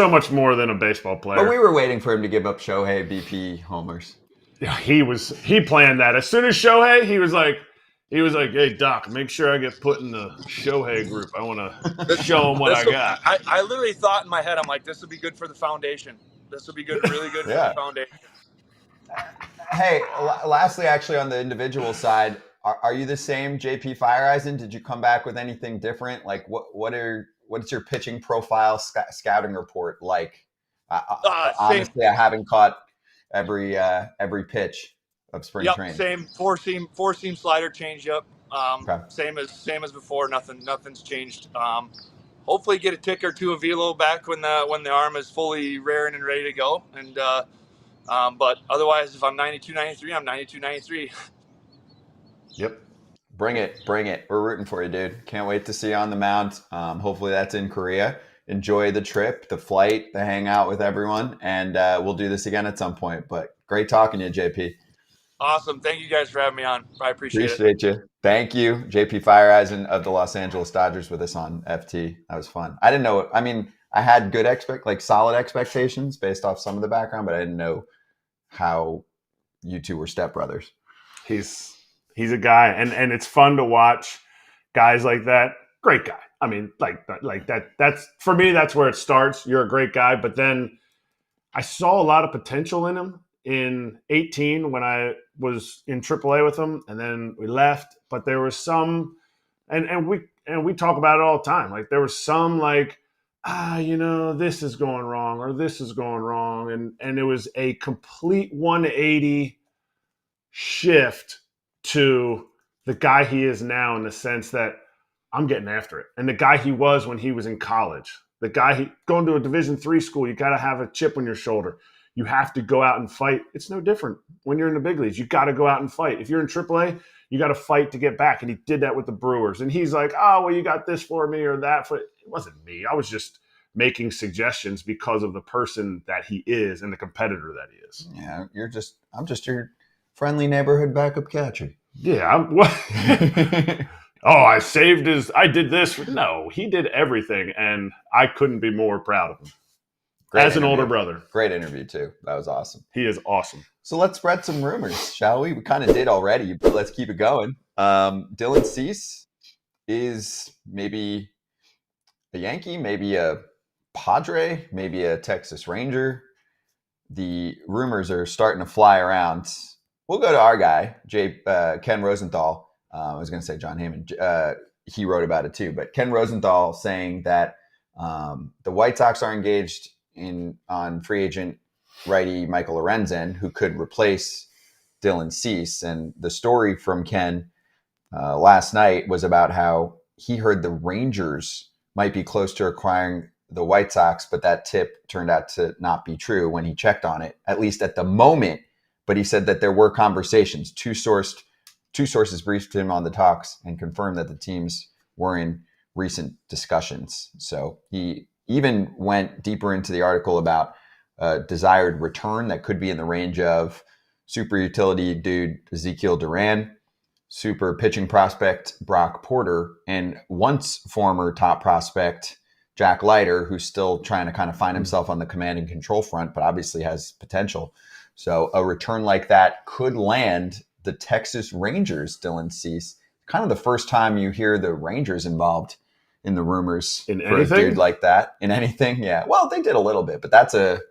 much more than a baseball player. But we were waiting for him to give up Shohei BP homers. Yeah, he planned that. As soon as Shohei, he was like, hey, Doc, make sure I get put in the Shohei group. I want to show him what I got. I literally thought in my head, I'm like, this will be good for the foundation. This will be really good for the foundation. Hey, lastly, actually, on the individual side, Are you the same J.P. Feyereisen? Did you come back with anything different? Like what's your pitching profile scouting report like? Same. Honestly, I haven't caught every pitch of spring Yep, training. same four seam slider changeup. Okay. Same as before. Nothing's changed. Hopefully get a tick or two of velo back when the arm is fully raring and ready to go. And but otherwise, if I'm 92, 93, I'm 92, 93. Yep. Bring it. We're rooting for you, dude. Can't wait to see you on the mound. Hopefully that's in Korea. Enjoy the trip, the flight, the hangout with everyone, and we'll do this again at some point. But great talking to you, JP. Awesome. Thank you guys for having me on. I appreciate it. Appreciate you. Thank you, J.P. Feyereisen of the Los Angeles Dodgers with us on FT. That was fun. I didn't know. I mean, I had solid expectations based off some of the background, but I didn't know how you two were stepbrothers. He's a guy, and it's fun to watch guys like that. Great guy. I mean, like that. That's for me. That's where it starts. You're a great guy, but then I saw a lot of potential in him in 18 when I was in AAA with him, and then we left. But there was some, and we talk about it all the time. Like there was some this is going wrong or this is going wrong, and it was a complete 180 shift to the guy he is now in the sense that I'm getting after it, and the guy he was when he was in college. The guy going to a Division III school, you got to have a chip on your shoulder. You have to go out and fight. It's no different when you're in the big leagues. You got to go out and fight. If you're in AAA, you got to fight to get back. And he did that with the Brewers. And he's like, oh, well, you got this for me or that for. It wasn't me. I was just making suggestions because of the person that he is and the competitor that he is. Yeah, I'm just your friendly neighborhood backup catcher. Yeah. I did this. No, he did everything. And I couldn't be more proud of him. Great As an interview. older brother. Great interview, too. That was awesome. He is awesome. So let's spread some rumors, shall we? We kind of did already, but let's keep it going. Dylan Cease is maybe a Yankee, maybe a Padre, maybe a Texas Ranger. The rumors are starting to fly around. We'll go to our guy, Ken Rosenthal. I was going to say John Heyman. He wrote about it, too. But Ken Rosenthal saying that the White Sox are engaged on free agent righty Michael Lorenzen, who could replace Dylan Cease. And the story from Ken last night was about how he heard the Rangers might be close to acquiring the White Sox, but that tip turned out to not be true when he checked on it, at least at the moment. But he said that there were conversations. Two sources briefed him on the talks and confirmed that the teams were in recent discussions. So he even went deeper into the article about desired return that could be in the range of super utility dude Ezekiel Duran, super pitching prospect Brock Porter, and once former top prospect Jack Leiter, who's still trying to kind of find himself on the command and control front, but obviously has potential. So a return like that could land the Texas Rangers, Dylan Cease. Kind of the first time you hear the Rangers involved in the rumors in for anything? a dude like that. In anything, yeah. Well, they did a little bit, but that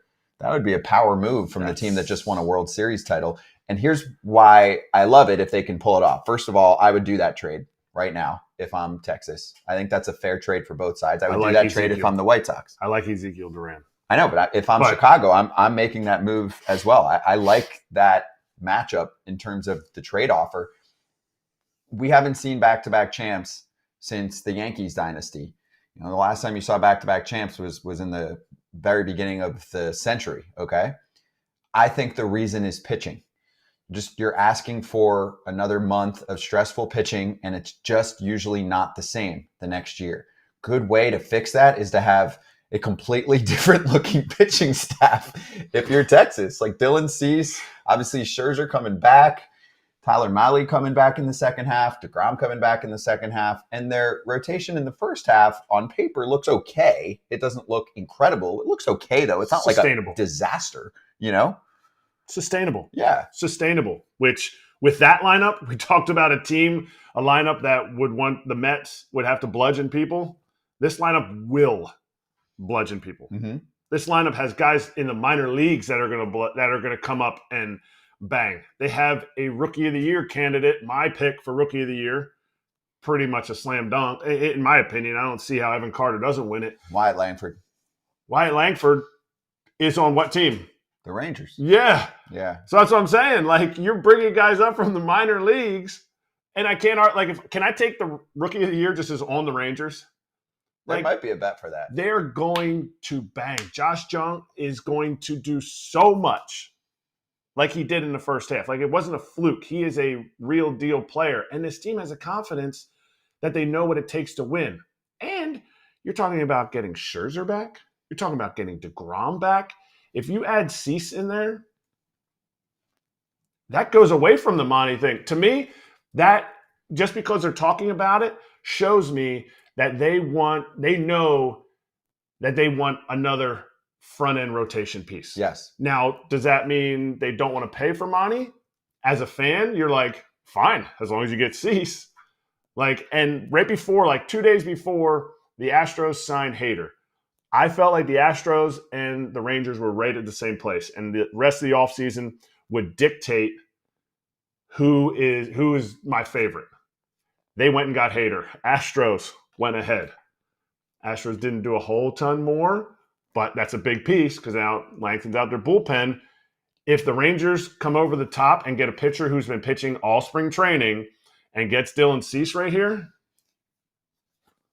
would be a power move from the team that just won a World Series title. And here's why I love it if they can pull it off. First of all, I would do that trade right now if I'm Texas. I think that's a fair trade for both sides. I would do that trade if I'm the White Sox. I like Ezekiel Duran. I know, but if I'm Chicago, I'm making that move as well. I like that matchup in terms of the trade offer. We haven't seen back-to-back champs since the Yankees dynasty. You know, the last time you saw back-to-back champs was in the very beginning of the century, okay? I think the reason is pitching. Just you're asking for another month of stressful pitching, and it's just usually not the same the next year. Good way to fix that is to have a completely different looking pitching staff if you're Texas. Like Dylan Cease, obviously Scherzer coming back, Tyler Mahle coming back in the second half, DeGrom coming back in the second half, and their rotation in the first half on paper looks okay. It doesn't look incredible. It looks okay, though. It's not like a disaster, you know? Sustainable. Yeah. Sustainable, which with that lineup, we talked about a lineup that would want the Mets would have to bludgeon people. This lineup will bludgeon people. Mm-hmm. This lineup has guys in the minor leagues that are going to come up and bang. They have a Rookie of the Year candidate, my pick for Rookie of the Year, pretty much a slam dunk. In my opinion, I don't see how Evan Carter doesn't win it. Wyatt Langford. Wyatt Langford is on what team? The Rangers. Yeah. Yeah. So that's what I'm saying. Like, you're bringing guys up from the minor leagues, and I can't can I take the Rookie of the Year just as on the Rangers? There might be a bet for that. They're going to bang. Josh Jung is going to do so much like he did in the first half. Like, it wasn't a fluke. He is a real deal player. And this team has a confidence that they know what it takes to win. And you're talking about getting Scherzer back. You're talking about getting DeGrom back. If you add Cease in there, that goes away from the Monty thing. To me, that just because they're talking about it shows me that they know that they want another front-end rotation piece. Yes. Now, does that mean they don't want to pay for Monty? As a fan, you're like, fine, as long as you get Cease. Like, and right before, like 2 days before the Astros signed Hader, I felt like the Astros and the Rangers were right at the same place. And the rest of the offseason would dictate who is my favorite. They went and got Hader. Astros went ahead. Astros didn't do a whole ton more, but that's a big piece because now Langton's out their bullpen. If the Rangers come over the top and get a pitcher who's been pitching all spring training and gets Dylan Cease right here,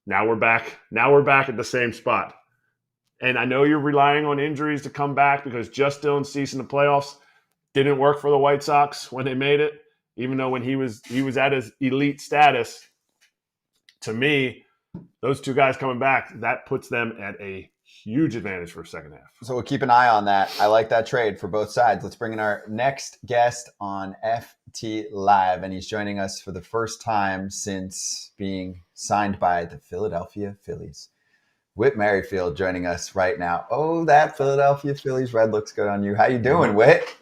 now we're back. Now we're back at the same spot. And I know you're relying on injuries to come back because just Dylan Cease in the playoffs didn't work for the White Sox when they made it, even though when he was at his elite status. To me, those two guys coming back, that puts them at a huge advantage for a second half. So we'll keep an eye on that. I like that trade for both sides. Let's bring in our next guest on FT Live, and he's joining us for the first time since being signed by the Philadelphia Phillies. Whit Merrifield joining us right now. Oh, that Philadelphia Phillies red looks good on you. How you doing, Whit?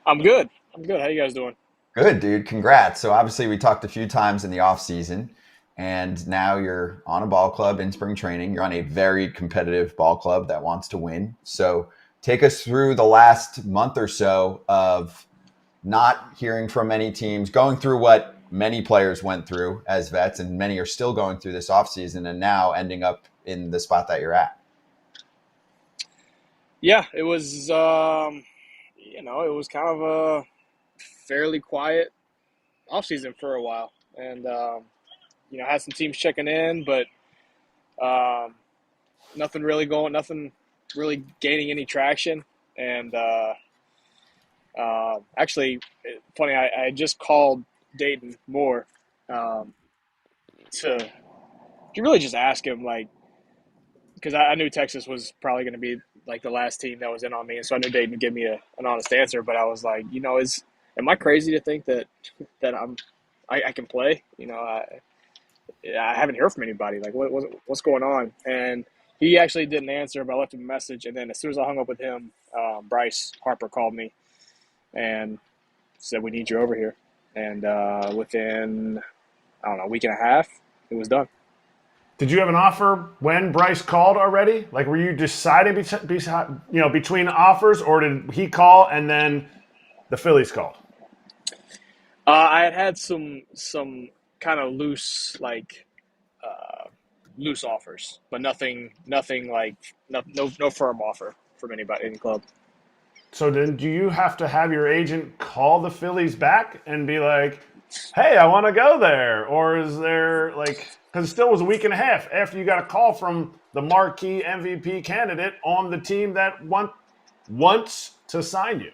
I'm good. How you guys doing? Good, dude. Congrats. So obviously we talked a few times in the offseason, and now you're on a ball club in spring training. You're on a very competitive ball club that wants to win. So take us through the last month or so of not hearing from many teams, going through what many players went through as vets, and many are still going through this offseason, and now ending up in the spot that you're at. Yeah, it was, it was kind of a fairly quiet offseason for a while. And, had some teams checking in, but nothing really gaining any traction. And actually, funny, I just called Dayton Moore to really just ask him, like, because I knew Texas was probably going to be like the last team that was in on me, and so I knew Dayton would give me an honest answer. But I was like, am I crazy to think that I can play? I haven't heard from anybody. Like, what's going on? And he actually didn't answer, but I left him a message. And then as soon as I hung up with him, Bryce Harper called me and said, "We need you over here." And within, a week and a half, it was done. Did you have an offer when Bryce called already? Like, were you deciding between offers, or did he call and then the Phillies called? I had some kind of loose offers, but nothing like no firm offer from anybody, any club. So then do you have to have your agent call the Phillies back and be like, hey, I want to go there? Or is there, like, because it still was a week and a half after you got a call from the marquee MVP candidate on the team that wants to sign you?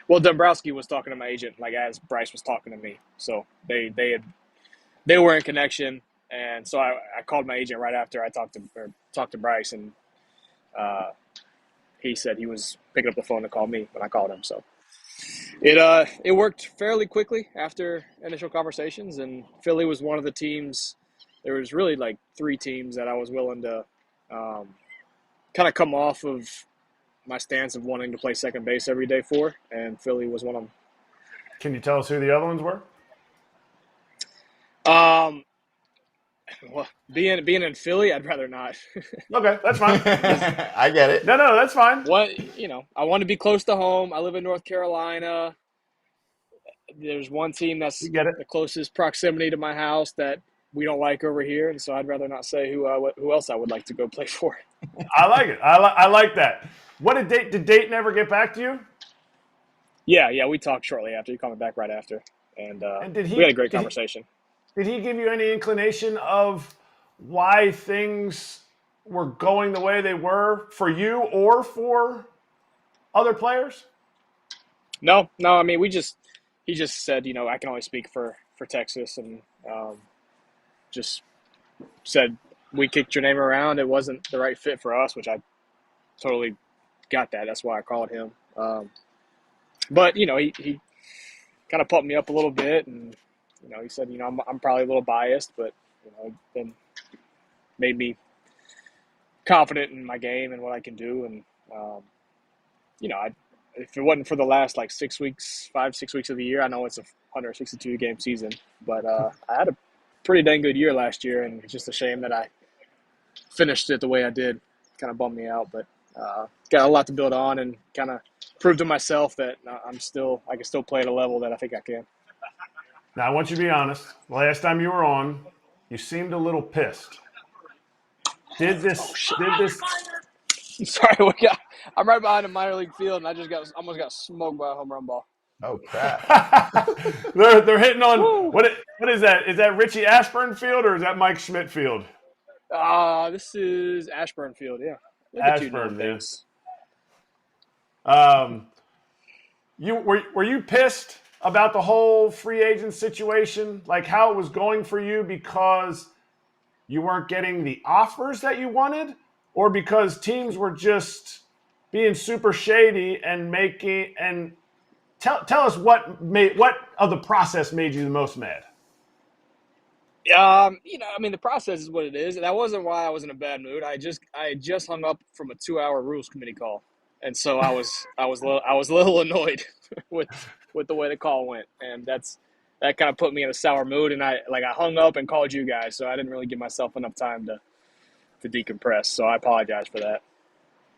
Well, Dombrowski was talking to my agent, like, as Bryce was talking to me. So they were in connection. And so I called my agent right after I talked to Bryce, and he said he was picking up the phone to call me when I called him. So it worked fairly quickly after initial conversations, and Philly was one of the teams. There was really like three teams that I was willing to kind of come off of my stance of wanting to play second base every day for, and Philly was one of them. Can you tell us who the other ones were? Well, being in Philly, I'd rather not. Okay, that's fine. I get it. No, that's fine. I want to be close to home. I live in North Carolina. There's one team We that's get it. the closest proximity to my house that we don't like over here, and so I'd rather not say who else I would like to go play for. I like it. I like that. What did Dayton ever get back to you? Yeah, we talked shortly after. He called me back right after, and did he? we had a great conversation. Did he give you any inclination of why things were going the way they were for you or for other players? No. I mean, he just said, I can only speak for Texas, and just said we kicked your name around. It wasn't the right fit for us, which I totally got that. That's why I called him. But he kind of pumped me up a little bit, and he said, I'm probably a little biased, but then made me confident in my game and what I can do, and if it wasn't for the last like 6 weeks, 5-6 weeks of the year, I know it's a 162 game season, but I had a pretty dang good year last year, and it's just a shame that I finished it the way I did. Kind of bummed me out, but got a lot to build on and kind of prove to myself that I can still play at a level that I think I can. Now, I want you to be honest. The last time you were on, you seemed a little pissed. Did this? I'm sorry, I'm right behind the minor league field, and I just almost got smoked by a home run ball. Oh crap! they're hitting on what is that? Is that Richie Ashburn Field or is that Mike Schmidt Field? This is Ashburn Field. Yeah, Ashburn, yeah. Were you pissed about the whole free agent situation, like how it was going for you because you weren't getting the offers that you wanted, or because teams were just being super shady and tell us what of the process made you the most mad? I mean, the process is what it is. That wasn't why I was in a bad mood. I just hung up from a 2-hour rules committee call, and so I was a little annoyed with the way the call went, and that kind of put me in a sour mood. And I hung up and called you guys, so I didn't really give myself enough time to decompress. So I apologize for that.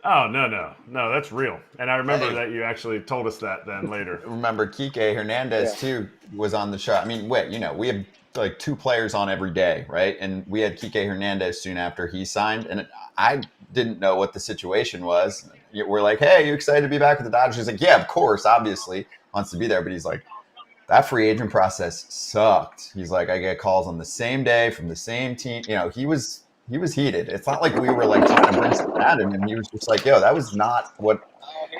Oh, no, that's real. And I remember that you actually told us that then later. Remember Kike Hernandez too was on the show. I mean, we have like 2 players on every day, right? And we had Kike Hernandez soon after he signed, and I didn't know what the situation was. We're like, hey, you excited to be back with the Dodgers? He's like, yeah, of course, obviously wants to be there, but he's like, that free agent process sucked. He's like, I get calls on the same day from the same team. He was heated. It's not like we were like trying to bring something at him, and he was just like, yo, that was not what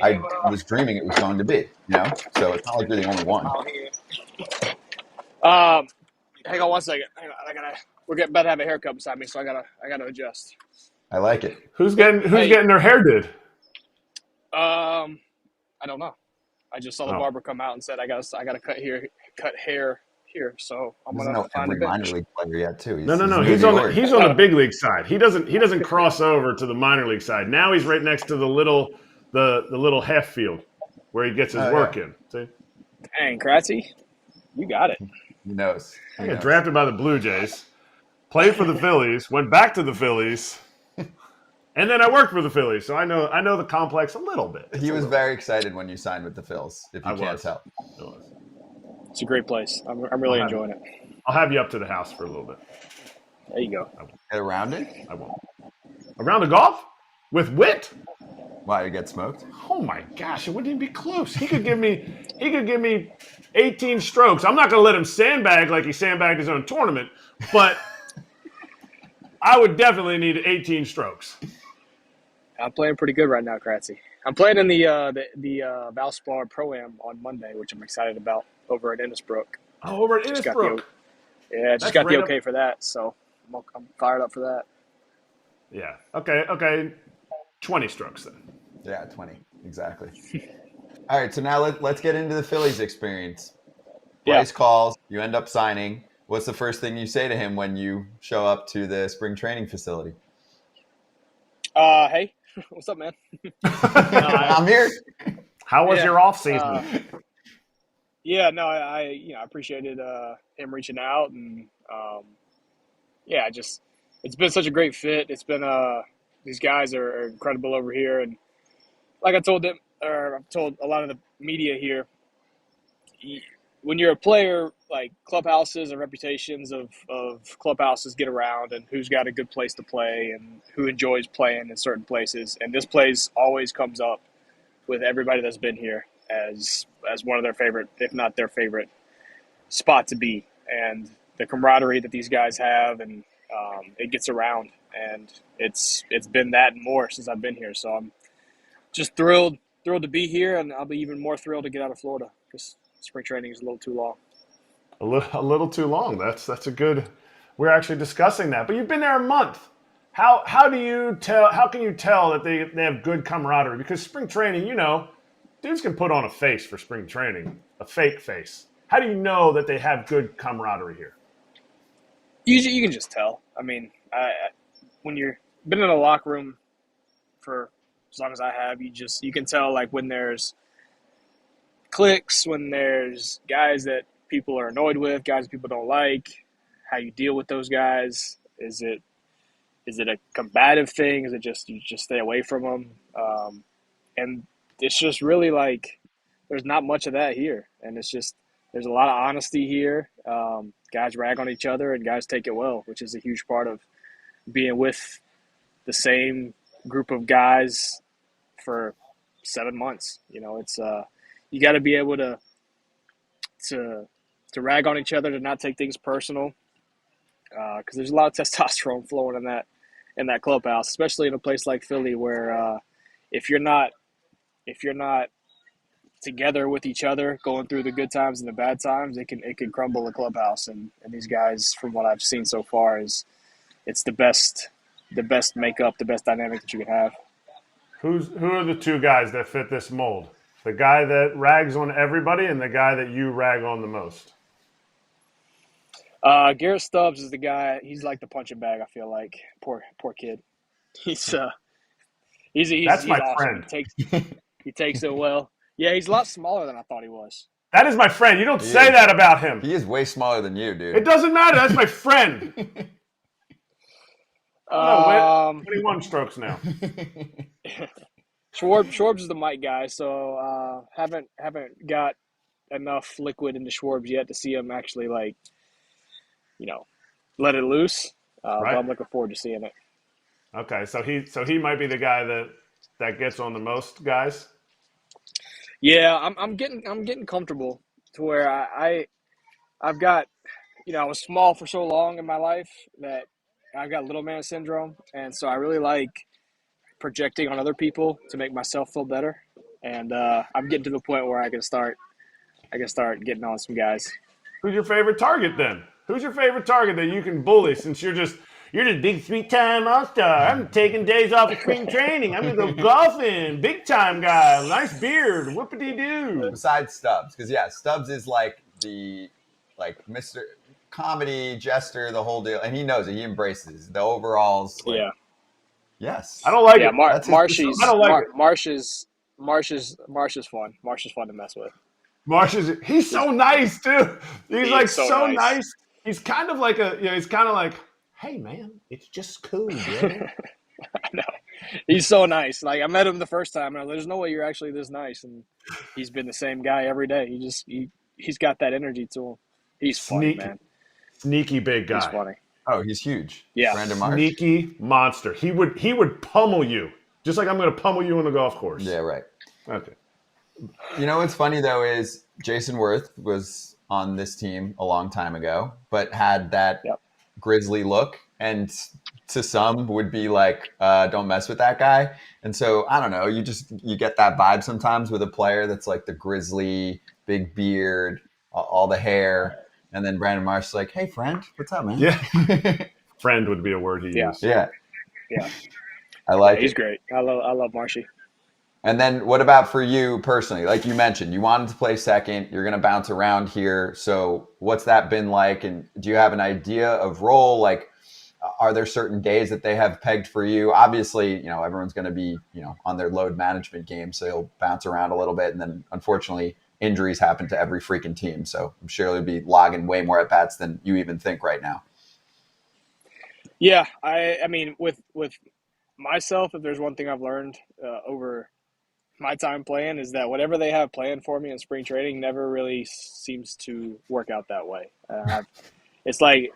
I was dreaming it was going to be. So it's not like you're the only one. Hang on one second. Hang on, we're about to have a haircut beside me, so I gotta adjust. I like it. Who's getting their hair did? I don't know. I just saw the barber come out and said I gotta cut hair here. So I'm gonna find every minor league player yet too. No. He's on the big league side. He doesn't cross over to the minor league side. Now he's right next to the little half field where he gets his work in. See? Dang, Kratzy, you got it. He knows. I got drafted by the Blue Jays, played for the Phillies, went back to the Phillies, and then I worked for the Phillies. So I know the complex a little bit. He was very excited when you signed with the Phils, if you can't tell. It's a great place. I'm really enjoying it. I'll have you up to the house for a little bit. There you go. Get around it? I won't. Around the golf? With Whit? Why, you get smoked? Oh my gosh, it wouldn't even be close. He could give me 18 strokes. I'm not going to let him sandbag like he sandbagged his own tournament, but I would definitely need 18 strokes. I'm playing pretty good right now, Kratzy. I'm playing in the Valspar Pro-Am on Monday, which I'm excited about, over at Innisbrook. Oh, over at Innisbrook. Just got the okay for that, so I'm fired up for that. Yeah. Okay. 20 strokes then. Yeah, 20. Exactly. All right, so now let's get into the Phillies experience. Bryce calls, you end up signing. What's the first thing you say to him when you show up to the spring training facility? Hey, what's up, man? I'm here. How was your off season? I appreciated him reaching out, and yeah, just it's been such a great fit. It's been these guys are incredible over here, and like I told them, or I've told a lot of the media here, when you're a player, like clubhouses and reputations of clubhouses get around, and who's got a good place to play and who enjoys playing in certain places. And this place always comes up with everybody that's been here as one of their favorite, if not their favorite, spot to be. And the camaraderie that these guys have, and it gets around, and it's been that and more since I've been here. So I'm just thrilled to be here, and I'll be even more thrilled to get out of Florida because spring training is a little too long. A little too long. That's a good. We're actually discussing that, but you've been there a month. How do you tell? How can you tell that they have good camaraderie? Because spring training, dudes can put on a face for spring training, a fake face. How do you know that they have good camaraderie here? You can just tell. I mean, when you're been in a locker room for as long as I have, you can tell like when there's cliques, when there's guys that people are annoyed with, guys that people don't like, how you deal with those guys. Is it a combative thing? Is it just you just stay away from them? And it's just really like there's not much of that here, and it's just there's a lot of honesty here. Guys rag on each other, and guys take it well, which is a huge part of being with the same group of guys for 7 months. It's you got to be able to rag on each other, to not take things personal, because there's a lot of testosterone flowing in that clubhouse, especially in a place like Philly, where if you're not together with each other, going through the good times and the bad times, it can crumble the clubhouse. And these guys, from what I've seen so far, it's the best makeup, the best dynamic that you can have. Who are the two guys that fit this mold? The guy that rags on everybody and the guy that you rag on the most? Garrett Stubbs is the guy. He's like the punching bag, I feel like. Poor kid. He's That's my awesome. friend. He takes it well. Yeah, he's a lot smaller than I thought he was. That is my friend. You don't say that about him. He is way smaller than you, dude. It doesn't matter. That's my friend. 21 strokes now. Schwarbs is the mic guy, so haven't got enough liquid into Schwarbs yet to see him actually let it loose. Right. But I'm looking forward to seeing it. Okay, so he might be the guy that gets on the most guys. Yeah, I'm getting comfortable to where I've got I was small for so long in my life that I've got little man syndrome, and so I really like projecting on other people to make myself feel better. And I'm getting to the point where I can start getting on some guys. Who's your favorite target then? Who's your favorite target that you can bully since you're the big 3-time All-Star? I'm taking days off of spring training. I'm going to go golfing. Big time guy. Nice beard. Whoopity-doo. Besides Stubbs, because Stubbs is like the Mr. Comedy jester, the whole deal, and he knows it. He embraces the overalls. Yeah. Yes. I don't like it. Marsh is fun. Marsh is fun to mess with. He's so nice too. He's like so nice. He's kind of like hey man, it's just cool, bro. I know. He's so nice. Like I met him the first time, and I was like, there's no way you're actually this nice. And he's been the same guy every day. He's got that energy to him. He's funny, man. Sneaky big guy. He's funny. Oh, he's huge. Yeah. Brandon Marsh. Sneaky monster. He would pummel you, just like I'm going to pummel you on the golf course. Yeah, right. Okay. What's funny though is Jason Worth was on this team a long time ago, but had that grizzly look, and to some would be like, don't mess with that guy. And so I don't know, you get that vibe sometimes with a player that's like the grizzly, big beard, all the hair, and then Brandon Marsh is like, hey friend, what's up, man? Yeah. Friend would be a word he used. Yeah. I He's like it. great. I love Marshy. And then what about for you personally? Like you mentioned, you wanted to play second. You're going to bounce around here. So what's that been like? And do you have an idea of role? Like, are there certain days that they have pegged for you? Obviously, everyone's going to be, on their load management game. So you'll bounce around a little bit. And then unfortunately, injuries happen to every freaking team. So I'm sure you'll be logging way more at bats than you even think right now. Yeah, I mean, with myself, if there's one thing I've learned over my time playing is that whatever they have planned for me in spring training never really seems to work out that way. It's like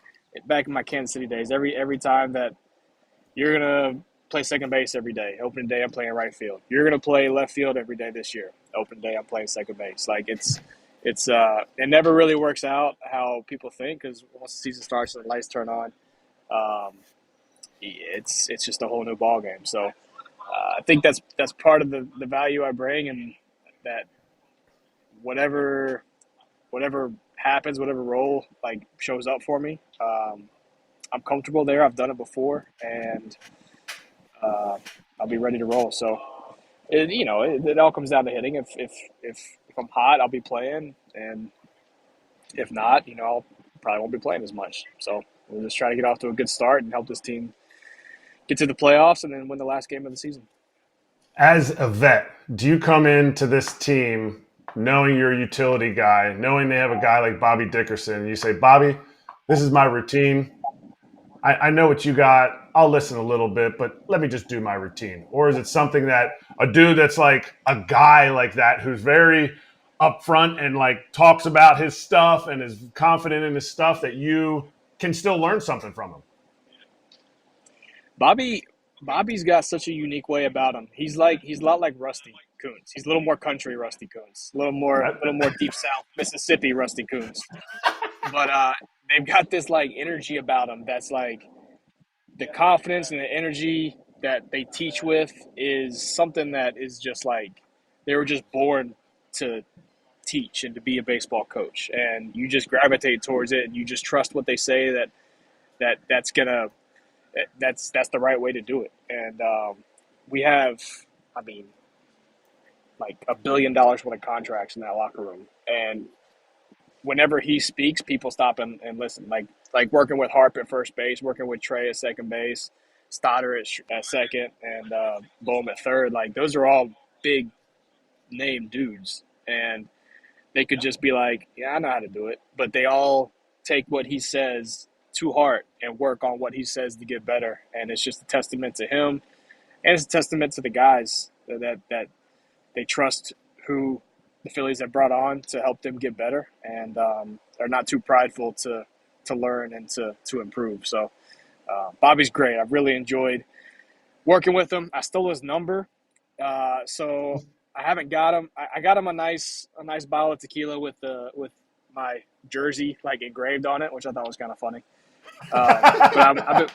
back in my Kansas City days. Every time that you're gonna play second base every day, opening day I'm playing right field. You're gonna play left field every day this year. Opening day I'm playing second base. Like it's it never really works out how people think because once the season starts and the lights turn on, um, it's just a whole new ball game. So I think that's part of the value I bring, and that whatever whatever happens, whatever role like shows up for me, I'm comfortable there. I've done it before, and uh, I'll be ready to roll. So it all comes down to hitting. If I'm hot, I'll be playing, and if not, I'll probably won't be playing as much. So we'll just try to get off to a good start and help this team get to the playoffs and then win the last game of the season. As a vet, do you come into this team knowing you're a utility guy, knowing they have a guy like Bobby Dickerson, and you say, Bobby, this is my routine. I know what you got. I'll listen a little bit, but let me just do my routine. Or is it something that a dude that's like a guy like that who's very upfront and like talks about his stuff and is confident in his stuff that you can still learn something from him? Bobby Bobby's got such a unique way about him. He's a lot like Rusty Coons. He's a little more country Rusty Coons, a little more deep South Mississippi Rusty Coons. But they've got this like energy about them that's like the confidence and the energy that they teach with is something that is just like they were just born to teach and to be a baseball coach, and you just gravitate towards it and you just trust what they say that's the right way to do it. And we have, I mean, like $1 billion worth of contracts in that locker room, and whenever he speaks, people stop and listen. Like working with Harp at first base, working with Trey at second base, Stoddard at second, and Bohm at third. Like those are all big name dudes, and they could just be like, "Yeah, I know how to do it," but they all take what he says to heart and work on what he says to get better. And it's just a testament to him, and it's a testament to the guys that they trust who the Phillies have brought on to help them get better, and they're not too prideful to learn and to improve. So Bobby's great. I've really enjoyed working with him. I stole his number, so I haven't got him. I got him a nice bottle of tequila with my jersey like engraved on it, which I thought was kind of funny. But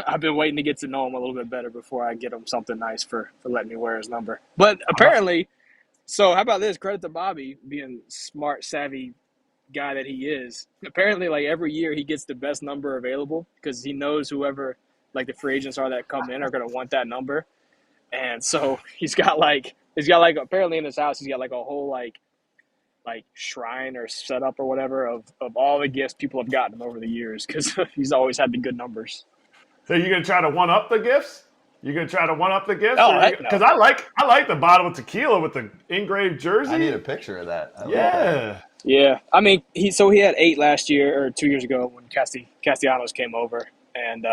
I've been waiting to get to know him a little bit better before I get him something nice for letting me wear his number. But apparently, so how about this? Credit to Bobby being smart, savvy guy that he is. Apparently, like every year he gets the best number available because he knows whoever like the free agents are that come in are going to want that number. And so he's got like apparently in his house he's got like a whole like shrine or setup or whatever of all the gifts people have gotten him over the years because he's always had the good numbers. So you gonna try to one up the gifts? You gonna try to one up the gifts? Oh, heck no. Because I like the bottle of tequila with the engraved jersey. I need a picture of that. I like Yeah. that. Yeah, I mean, he had 8 last year or 2 years ago when Castellanos came over, and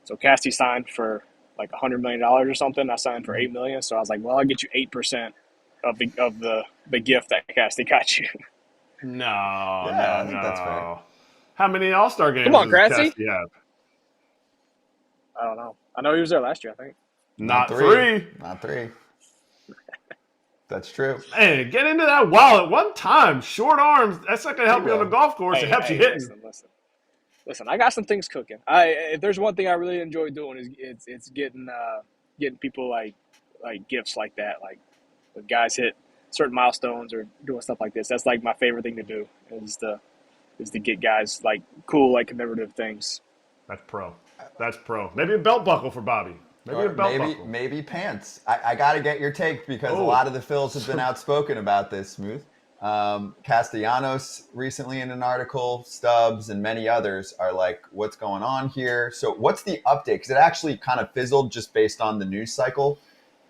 so Casty signed for like $100 million or something. I signed for $8 million, so I was like, well, I'll get you 8% of the gift that Casty got you. No, Yeah, I think that's fair. no. How many All-Star games Come on, does Kratzy. Casty have? I don't know. I know he was there last year, I think. Not three. Not 3. That's true. Hey, get into that wallet one time. Short arms. That's not gonna help you on the golf course. It helps you hitting. Listen. I got some things cooking. If there's one thing I really enjoy doing is it's getting people like gifts like that, like when guys hit certain milestones or doing stuff like this. That's like my favorite thing to do is to get guys like cool like commemorative things. That's pro. Maybe a belt buckle for Bobby. Maybe pants. I got to get your take because a lot of the Phils have been outspoken about this, Smooth. Castellanos recently in an article, Stubbs, and many others are like, what's going on here? So what's the update? Because it actually kind of fizzled just based on the news cycle.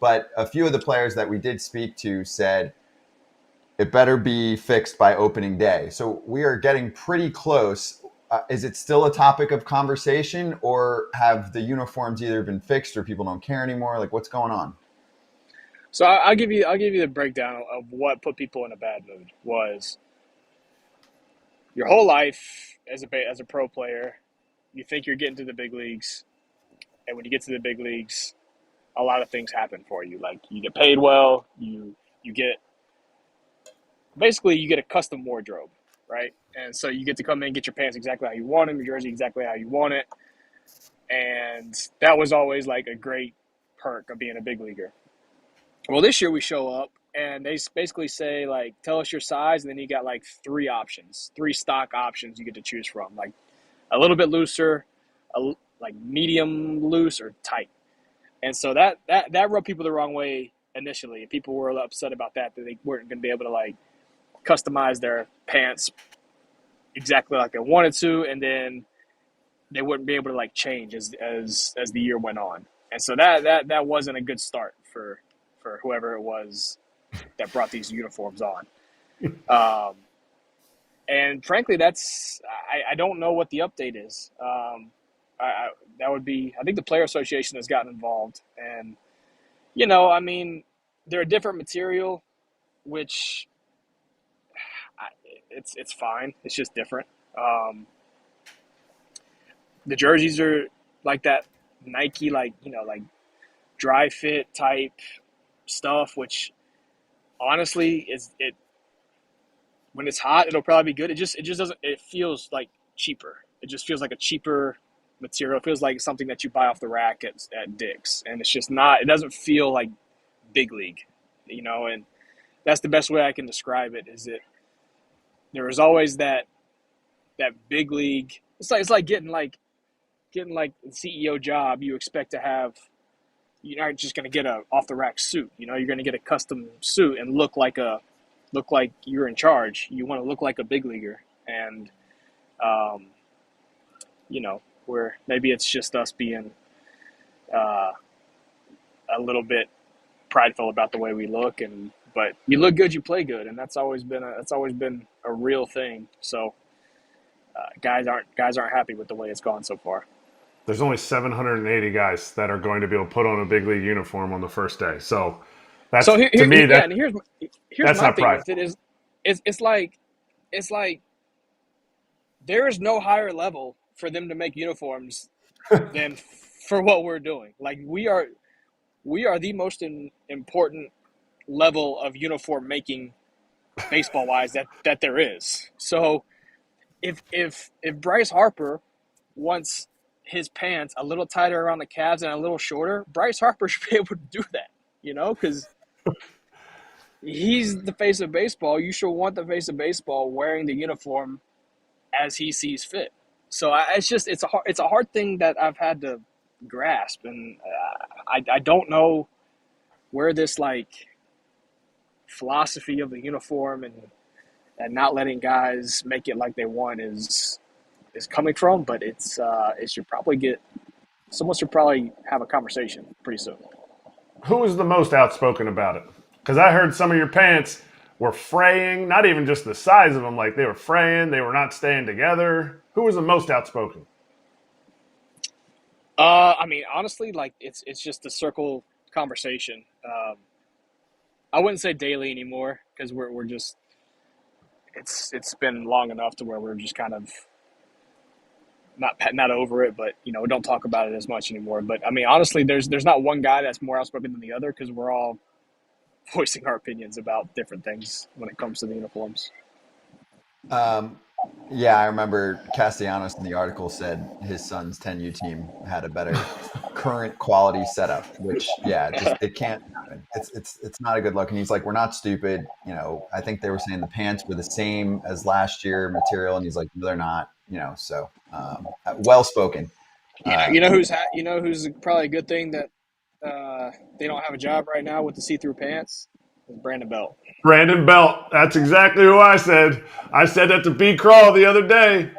But a few of the players that we did speak to said it better be fixed by opening day. So we are getting pretty close. is it still a topic of conversation, or have the uniforms either been fixed or people don't care anymore? Like, what's going on? So I'll give you the breakdown of what put people in a bad mood was your whole life as a pro player, you think you're getting to the big leagues, and when you get to the big leagues, a lot of things happen for you. Like you get paid well, you get basically you get a custom wardrobe, right? And so you get to come in and get your pants exactly how you want them, your jersey exactly how you want it, and that was always like a great perk of being a big leaguer. Well, this year we show up and they basically say like, tell us your size, and then you got like three stock options you get to choose from, like a little bit looser, like medium loose, or tight. And so that rubbed people the wrong way initially. People were upset about that they weren't going to be able to like customize their pants exactly like they wanted to, and then they wouldn't be able to like change as the year went on. And so that wasn't a good start for whoever it was that brought these uniforms on. And frankly, I don't know what the update is. That would be, I think the Player Association has gotten involved, and I mean, they're a different material, which it's fine. It's just different. The jerseys are like that Nike, like dry fit type stuff, which honestly is it. When it's hot, it'll probably be good. It just doesn't. It feels like cheaper. It just feels like a cheaper material. It feels like something that you buy off the rack at Dick's, and it's just not. It doesn't feel like big league, And that's the best way I can describe it. Is that there is always that big league. It's like getting the CEO job. You expect to have. You're not just going to get a off the rack suit. You're going to get a custom suit and look like you're in charge. You want to look like a big leaguer, and where maybe it's just us being a little bit prideful about the way we look, but you look good, you play good, and that's always been a real thing. So guys aren't happy with the way it's gone so far. There's only 780 guys that are going to be able to put on a big league uniform on the first day. So that's so to me that and here's that's my not thing pride. with it is it's like there is no higher level for them to make uniforms than for what we're doing. Like we are the most important level of uniform making baseball wise that there is. So if Bryce Harper wants his pants a little tighter around the calves and a little shorter, Bryce Harper should be able to do that, because he's the face of baseball. You should want the face of baseball wearing the uniform as he sees fit. So it's a hard thing that I've had to grasp, and I don't know where this like philosophy of the uniform and not letting guys make it like they want is coming from, but it should probably someone should probably have a conversation pretty soon. Who was the most outspoken about it? Because I heard some of your pants were fraying, not even just the size of them, like they were fraying, they were not staying together. Who was the most outspoken? I mean, honestly, like it's just a circle conversation. I wouldn't say daily anymore because we're just it's been long enough to where we're just kind of not over it, but we don't talk about it as much anymore. But I mean, honestly, there's not one guy that's more outspoken than the other because we're all voicing our opinions about different things when it comes to the uniforms. Yeah, I remember Castellanos in the article said his son's 10U team had a better current quality setup, which it can't happen. It's not a good look. And he's like, we're not stupid. I think they were saying the pants were the same as last year material, and he's like, no, they're not. So well spoken. Who's probably a good thing that they don't have a job right now with the see-through pants? Is Brandon Belt. Brandon Belt. That's exactly who I said. I said that to B. Crawl the other day.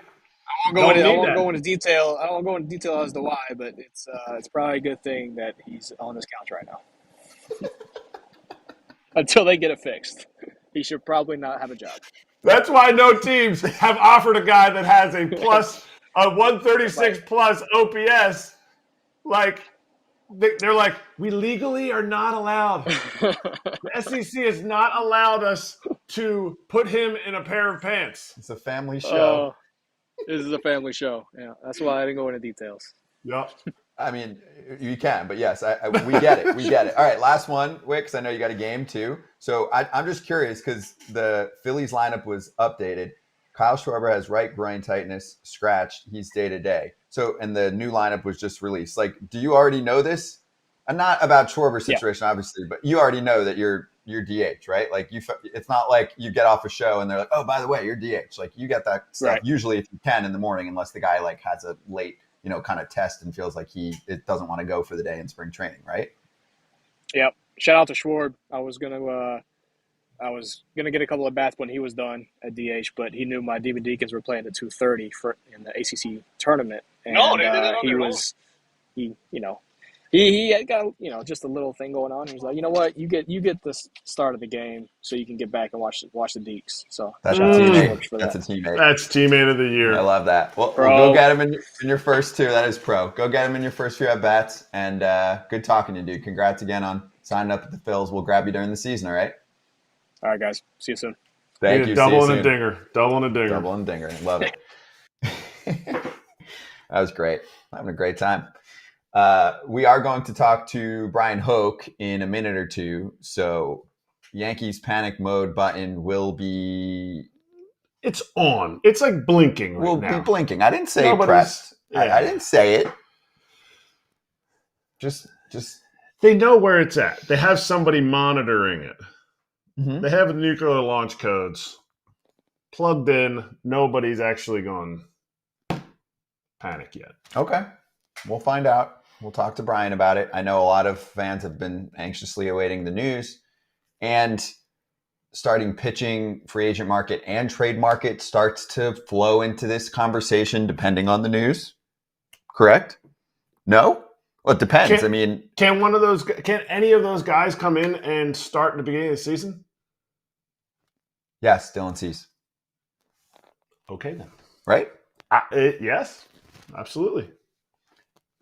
I won't go into detail. I don't go into detail as to why, but it's probably a good thing that he's on this couch right now until they get it fixed. He should probably not have a job. That's why no teams have offered a guy that has a 136 plus OPS. Like, they're like, we legally are not allowed. The SEC has not allowed us to put him in a pair of pants. It's a family show. This is a family show. Yeah, that's why I didn't go into details. Yep. I mean, you can, but yes, we get it. We get it. All right, last one, Wick, because I know you got a game too. So I'm just curious because the Phillies lineup was updated. Kyle Schwarber has right groin tightness, scratched. He's day-to-day. So, and the new lineup was just released. Like, do you already know this? And not about Schwarber's situation, obviously, but you already know that you're DH, right? Like, it's not like you get off a show and they're like, oh, by the way, you're DH. Like, you get that stuff usually if you can in the morning, unless the guy like has a late, kind of test and feels like it doesn't want to go for the day in spring training, right? Yep. Shout out to Schwarb. I was gonna get a couple of bats when he was done at DH, but he knew my Demon Deacons were playing at 2:30 in the ACC tournament, and he had got just a little thing going on. He was like, you know what, you get the start of the game so you can get back and watch the Deeks. So that's a teammate. That's a teammate. That's teammate of the year. I love that. Well, go get him in your first two. That is pro. Go get him in your first few at bats. And good talking to you, dude. Congrats again on signing up at the Phils. We'll grab you during the season. All right. All right, guys. See you soon. Thank you. Double and a dinger. Double and a dinger. Double and a dinger. Love it. That was great. Having a great time. We are going to talk to Bryan Hoch in a minute or two. So Yankees panic mode button will be... It's on. It's like blinking right now. We'll be blinking. I didn't say pressed. I didn't say it. Just... They know where it's at. They have somebody monitoring it. Mm-hmm. They have the nuclear launch codes plugged in. Nobody's actually gone panic yet. Okay. We'll find out. We'll talk to Bryan about it. I know a lot of fans have been anxiously awaiting the news. And starting pitching, free agent market, and trade market starts to flow into this conversation depending on the news. Correct? No? Well, it depends. Can any of those guys come in and start at the beginning of the season? Yes, Dylan Cease. Okay, then. Right? Yes, absolutely.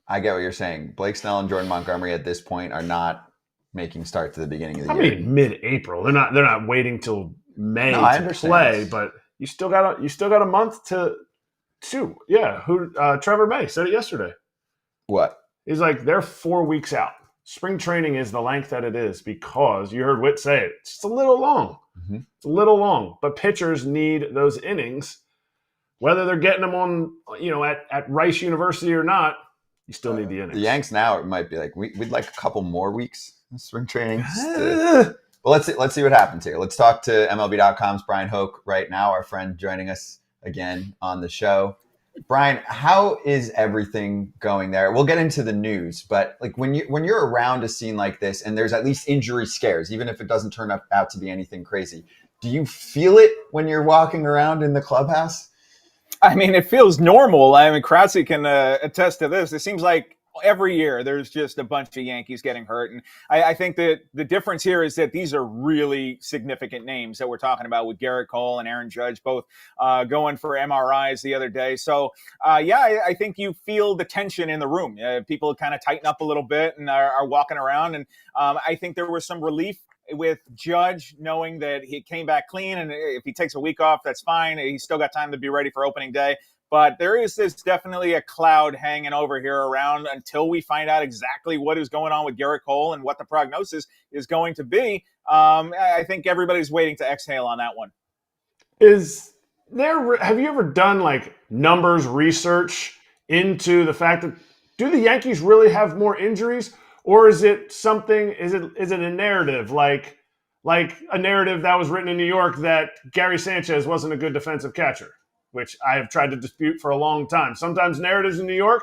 I get what you're saying. Blake Snell and Jordan Montgomery at this point are not making starts at the beginning of the year. I mean, mid-April. They're not waiting till May to play, but you still got a month to two. Yeah, Trevor May said it yesterday. What? He's like, they're 4 weeks out. Spring training is the length that it is because you heard Whit say it. It's just a little long. Mm-hmm. It's a little long, but pitchers need those innings, whether they're getting them on, at Rice University or not. You still need the innings. The Yanks now, it might be like we'd like a couple more weeks in spring training. Well, let's see what happens here. Let's talk to MLB.com's Bryan Hoch right now, our friend joining us again on the show. Bryan, how is everything going there? We'll get into the news, but like when you're around a scene like this and there's at least injury scares, even if it doesn't turn out to be anything crazy, do you feel it when you're walking around in the clubhouse? I mean, it feels normal. I mean, Kratz can attest to this. It seems like every year there's just a bunch of Yankees getting hurt. And I think that the difference here is that these are really significant names that we're talking about with Garrett Cole and Aaron Judge, both going for MRIs the other day. So, I think you feel the tension in the room. People kind of tighten up a little bit and are walking around. And I think there was some relief with Judge knowing that he came back clean. And if he takes a week off, that's fine. He's still got time to be ready for opening day. But there is definitely a cloud hanging over here around until we find out exactly what is going on with Garrett Cole and what the prognosis is going to be. I think everybody's waiting to exhale on that one. Have you ever done like numbers research into the fact that do the Yankees really have more injuries, or is it something? Is it a narrative like a narrative that was written in New York that Gary Sanchez wasn't a good defensive catcher, which I have tried to dispute for a long time. Sometimes narratives in New York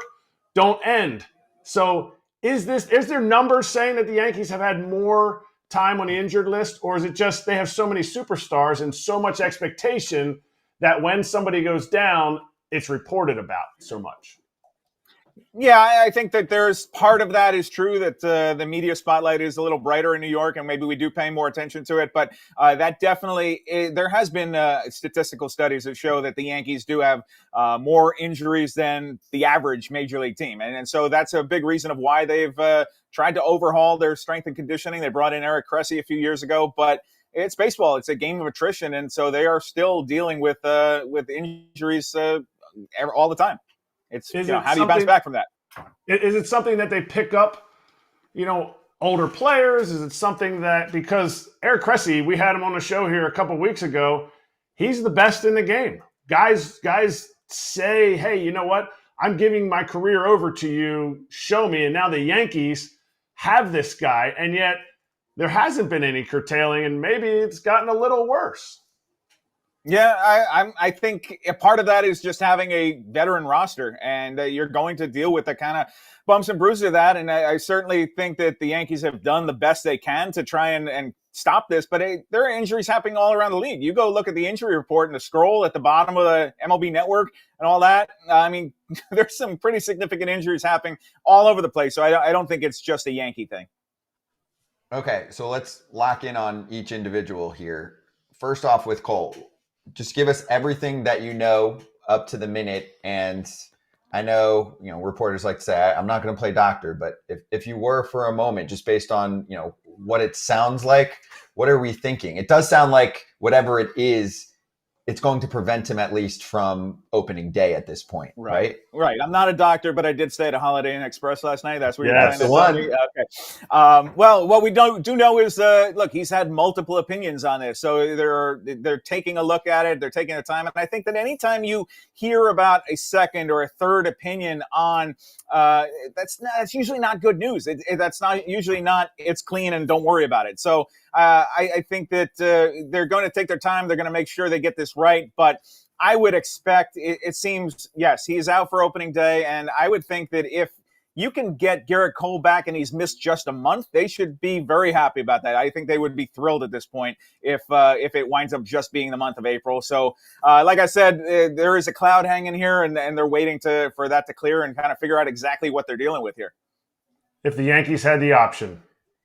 don't end. So is there numbers saying that the Yankees have had more time on the injured list, or is it just they have so many superstars and so much expectation that when somebody goes down, it's reported about so much? Yeah, I think that there's part of that is true that the media spotlight is a little brighter in New York, and maybe we do pay more attention to it. But that definitely there has been statistical studies that show that the Yankees do have more injuries than the average major league team, and so that's a big reason of why they've tried to overhaul their strength and conditioning. They brought in Erik Kratz a few years ago, but it's baseball. It's a game of attrition, and so they are still dealing with injuries all the time. It's how do you bounce back from that? Is it something that they pick up, older players? Is it something that, because Erik Kratz, we had him on the show here a couple weeks ago, he's the best in the game. Guys say, hey, you know what? I'm giving my career over to you. Show me. And now the Yankees have this guy, and yet there hasn't been any curtailing, and maybe it's gotten a little worse. Yeah, I think a part of that is just having a veteran roster, and you're going to deal with the kind of bumps and bruises of that. And I certainly think that the Yankees have done the best they can to try and stop this. But there are injuries happening all around the league. You go look at the injury report and the scroll at the bottom of the MLB Network and all that. I mean, there's some pretty significant injuries happening all over the place. So I don't think it's just a Yankee thing. Okay, so let's lock in on each individual here. First off with Cole. Just give us everything that you know up to the minute. And I know, reporters like to say, I'm not going to play doctor, but if you were for a moment, just based on, what it sounds like, what are we thinking? It does sound like whatever it is, it's going to prevent him at least from opening day at this point, right? Right. I'm not a doctor, but I did stay at a Holiday Inn Express last night. That's where you're the one. Okay. Well, what we do know is, look, he's had multiple opinions on this, so they're taking a look at it. They're taking the time, and I think that anytime you hear about a second or a third opinion on, that's usually not good news. That's not usually not. It's clean and don't worry about it. So I think that they're going to take their time. They're going to make sure they get this right, but I would expect, it seems, yes, he is out for opening day, and I would think that if you can get Gerrit Cole back and he's missed just a month, they should be very happy about that. I think they would be thrilled at this point if it winds up just being the month of April. So, like I said, there is a cloud hanging here, and they're waiting for that to clear and kind of figure out exactly what they're dealing with here. If the Yankees had the option,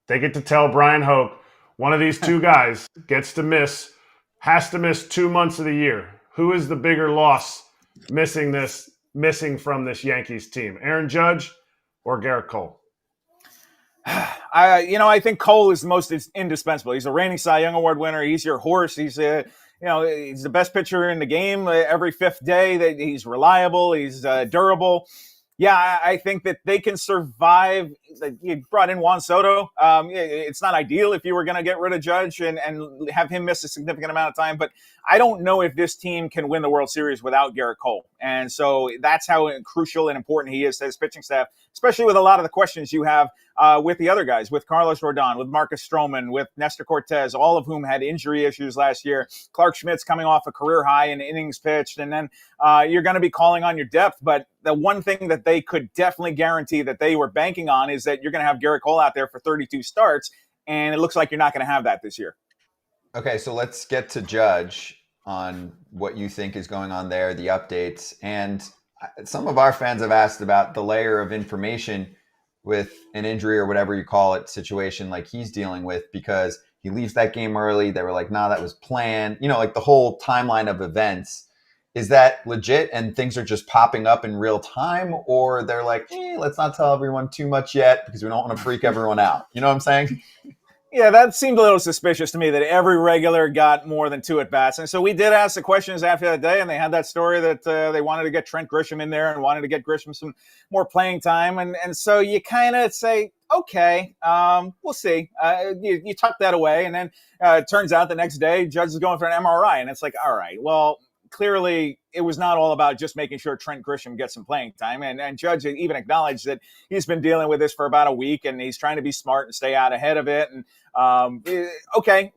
they get to tell Bryan Hoch, one of these two guys has to miss 2 months of the year. Who is the bigger loss missing from this Yankees team? Aaron Judge or Gerrit Cole? I think Cole is the most indispensable. He's a reigning Cy Young Award winner. He's your horse. He's he's the best pitcher in the game every fifth day. That he's reliable. He's durable. Yeah, I think that they can survive. You brought in Juan Soto. It's not ideal if you were going to get rid of Judge and have him miss a significant amount of time. But I don't know if this team can win the World Series without Gerrit Cole. And so that's how crucial and important he is to his pitching staff, especially with a lot of the questions you have with the other guys, with Carlos Rodon, with Marcus Stroman, with Nestor Cortez, all of whom had injury issues last year. Clark Schmidt's coming off a career high in innings pitched. And then you're going to be calling on your depth. But the one thing that they could definitely guarantee that they were banking on is that you're going to have Gerrit Cole out there for 32 starts. And it looks like you're not going to have that this year. Okay, so let's get to Judge on what you think is going on there, the updates. And some of our fans have asked about the layer of information with an injury or whatever you call it situation like he's dealing with, because he leaves that game early. They were like, nah, that was planned. Like the whole timeline of events. Is that legit and things are just popping up in real time? Or they're like, let's not tell everyone too much yet because we don't want to freak everyone out. You know what I'm saying? Yeah, that seemed a little suspicious to me that every regular got more than 2 at-bats. And so we did ask the questions after that day, and they had that story that they wanted to get Trent Grisham in there and wanted to get Grisham some more playing time. And so you kind of say, okay, we'll see. You tuck that away, and then it turns out the next day, Judge is going for an MRI. And it's like, all right, well, clearly it was not all about just making sure Trent Grisham gets some playing time. And Judge even acknowledged that he's been dealing with this for about a week and he's trying to be smart and stay out ahead of it. And okay,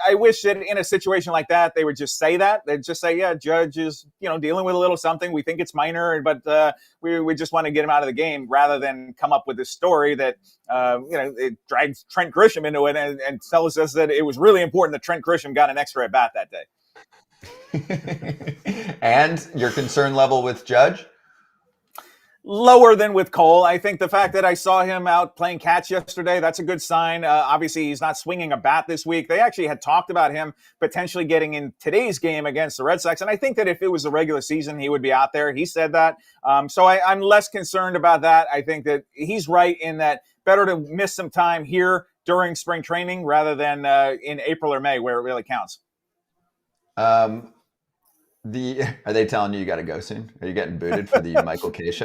I wish that in a situation like that, they would just say that. They'd just say, yeah, Judge is, dealing with a little something. We think it's minor, but we just want to get him out of the game, rather than come up with this story that, it drags Trent Grisham into it and tells us that it was really important that Trent Grisham got an extra at bat that day. And your concern level with Judge? lower than with Cole. I think the fact that I saw him out playing catch yesterday, that's a good sign. Obviously, he's not swinging a bat this week. They actually had talked about him potentially getting in today's game against the Red Sox. And I think that if it was a regular season, he would be out there. He said that. So I'm less concerned about that. I think that he's right in that better to miss some time here during spring training rather than in April or May where it really counts. Are they telling you got to go soon? Are you getting booted for the Michael K show?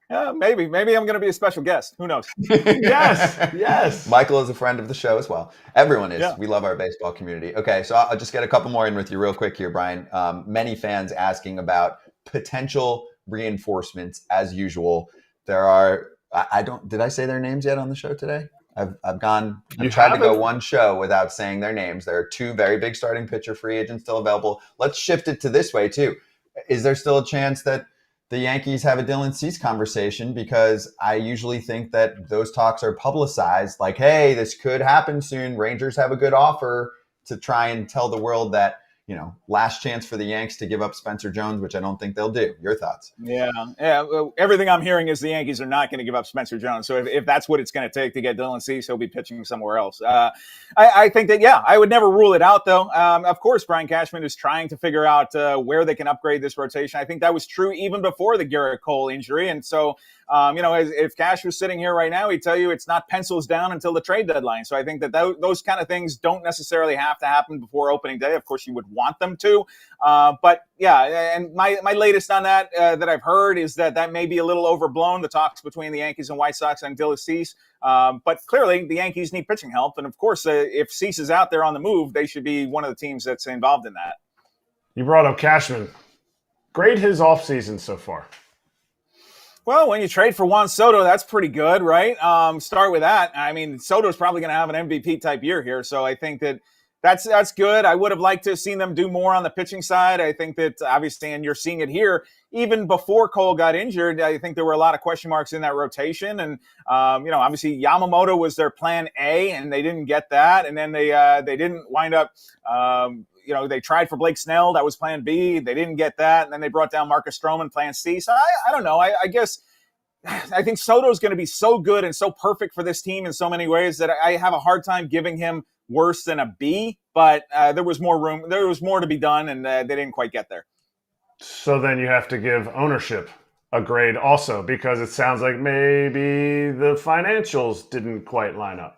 Maybe I'm going to be a special guest. Who knows? Yes. Michael is a friend of the show as well. Everyone is. Yeah. We love our baseball community. Okay, so I'll just get a couple more in with you real quick here, Bryan. Many fans asking about potential reinforcements as usual. There are. Did I say their names yet on the show today? I've tried to go one show without saying their names. There are two very big starting pitcher free agents still available. Let's shift it to this way too. Is there still a chance that the Yankees have a Dylan Cease conversation? Because I usually think that those talks are publicized. Like, hey, this could happen soon. Rangers have a good offer, to try and tell the world that, last chance for the Yanks to give up Spencer Jones, which I don't think they'll do. Your thoughts? Yeah. Well, everything I'm hearing is the Yankees are not going to give up Spencer Jones. So if that's what it's going to take to get Dylan Cease, he'll be pitching somewhere else. I think that, I would never rule it out, though. Of course, Brian Cashman is trying to figure out where they can upgrade this rotation. I think that was true even before the Garrett Cole injury. And so, if Cash was sitting here right now, he'd tell you it's not pencils down until the trade deadline. So I think that those kind of things don't necessarily have to happen before opening day. Of course, you would want them to. But yeah, and my latest on that that I've heard is that may be a little overblown, the talks between the Yankees and White Sox on Dylan Cease. But clearly, the Yankees need pitching help. And of course, if Cease is out there on the move, they should be one of the teams that's involved in that. You brought up Cashman. Grade his offseason so far. Well, when you trade for Juan Soto, that's pretty good, right? Start with that. I mean, Soto's probably going to have an MVP type year here. So I think that's good. I would have liked to have seen them do more on the pitching side. I think that obviously, and you're seeing it here, even before Cole got injured, I think there were a lot of question marks in that rotation. And, obviously Yamamoto was their plan A and they didn't get that. And then they didn't wind up, they tried for Blake Snell. That was plan B. They didn't get that. And then they brought down Marcus Stroman, plan C. So I don't know. I guess I think Soto's going to be so good and so perfect for this team in so many ways that I have a hard time giving him worse than a B. But there was more room. There was more to be done, and they didn't quite get there. So then you have to give ownership a grade also, because it sounds like maybe the financials didn't quite line up.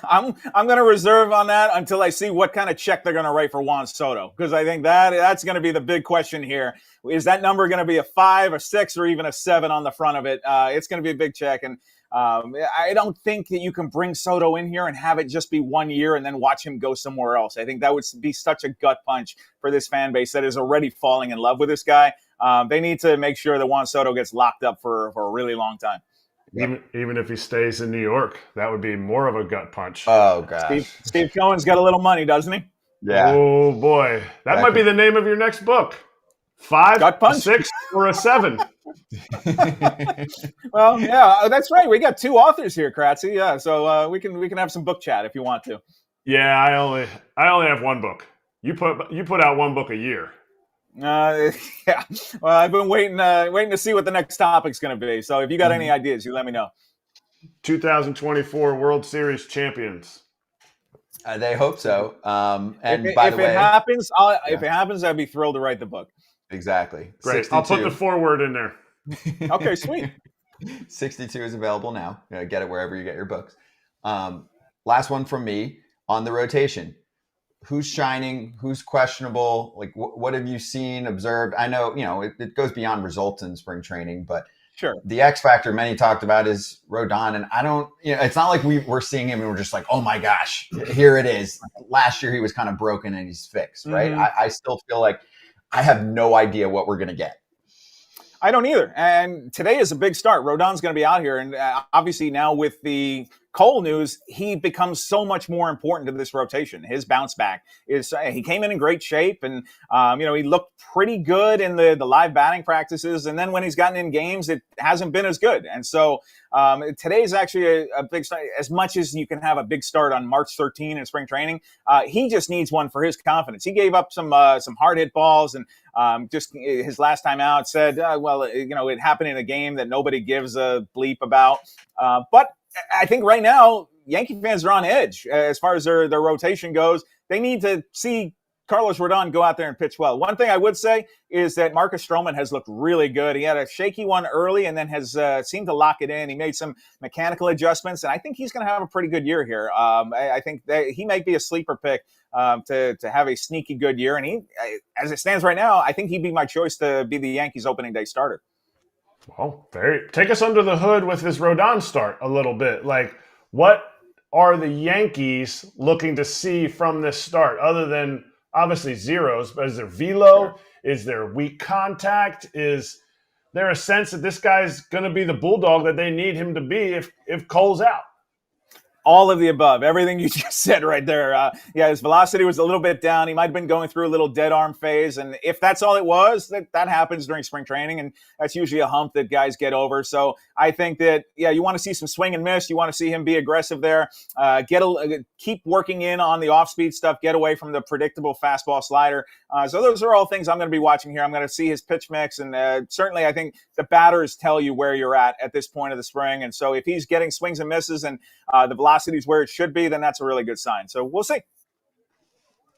I'm going to reserve on that until I see what kind of check they're going to write for Juan Soto, because I think that's going to be the big question here. Is that number going to be a 5, a 6, or even a 7 on the front of it? It's going to be a big check, and I don't think that you can bring Soto in here and have it just be 1 year and then watch him go somewhere else. I think that would be such a gut punch for this fan base that is already falling in love with this guy. They need to make sure that Juan Soto gets locked up for a really long time. Even if he stays in New York, that would be more of a gut punch. Oh, gosh. Steve Cohen's got a little money, doesn't he? Yeah. Oh, boy. That might be the name of your next book. 5, gut punch? A 6, or a 7. Well, yeah, that's right. We got 2 authors here, Kratzy. Yeah, so we can have some book chat if you want to. Yeah, I only have 1 book. You put out 1 book a year. Yeah. Well, I've been waiting to see what the next topic's going to be. So if you got any ideas, you let me know. 2024 World Series champions. They hope so. And if by the way, if it happens, I'd be thrilled to write the book. Exactly. Great. 62. I'll put the foreword in there. Okay, sweet. 62 is available now. Get it wherever you get your books. Last one from me on the rotation. Who's shining? Who's questionable? Like, what have you seen, observed? I know, it goes beyond results in spring training, but sure, the X factor many talked about is Rodon. And I don't, it's not like we're seeing him and we're just like, oh my gosh, here it is. Last year he was kind of broken and he's fixed, right? Mm-hmm. I still feel like I have no idea what we're going to get. I don't either. And today is a big start. Rodon's going to be out here. And obviously now with the Cole news, he becomes so much more important to this rotation. His bounce back is he came in great shape, and he looked pretty good in the live batting practices. And then when he's gotten in games, it hasn't been as good. And so today's actually a big start. As much as you can have a big start on March 13 in spring training, he just needs one for his confidence. He gave up some hard hit balls, and just his last time out said, it happened in a game that nobody gives a bleep about. But I think right now, Yankee fans are on edge as far as their rotation goes. They need to see Carlos Rodon go out there and pitch well. One thing I would say is that Marcus Stroman has looked really good. He had a shaky one early and then has seemed to lock it in. He made some mechanical adjustments, and I think he's going to have a pretty good year here. I think that he might be a sleeper pick to have a sneaky good year. And as it stands right now, I think he'd be my choice to be the Yankees opening day starter. Well, take us under the hood with this Rodon start a little bit. Like, what are the Yankees looking to see from this start other than obviously zeros? But is there velo? Sure. Is there weak contact? Is there a sense that this guy's going to be the bulldog that they need him to be if Cole's out? All of the above, everything you just said right there. His velocity was a little bit down. He might have been going through a little dead arm phase. And if that's all it was, that happens during spring training. And that's usually a hump that guys get over. So I think that, you want to see some swing and miss. You want to see him be aggressive there. Keep working in on the off-speed stuff. Get away from the predictable fastball slider. So those are all things I'm going to be watching here. I'm going to see his pitch mix. And certainly I think the batters tell you where you're at this point of the spring. And so if he's getting swings and misses and the velocity is where it should be, then that's a really good sign. So we'll see.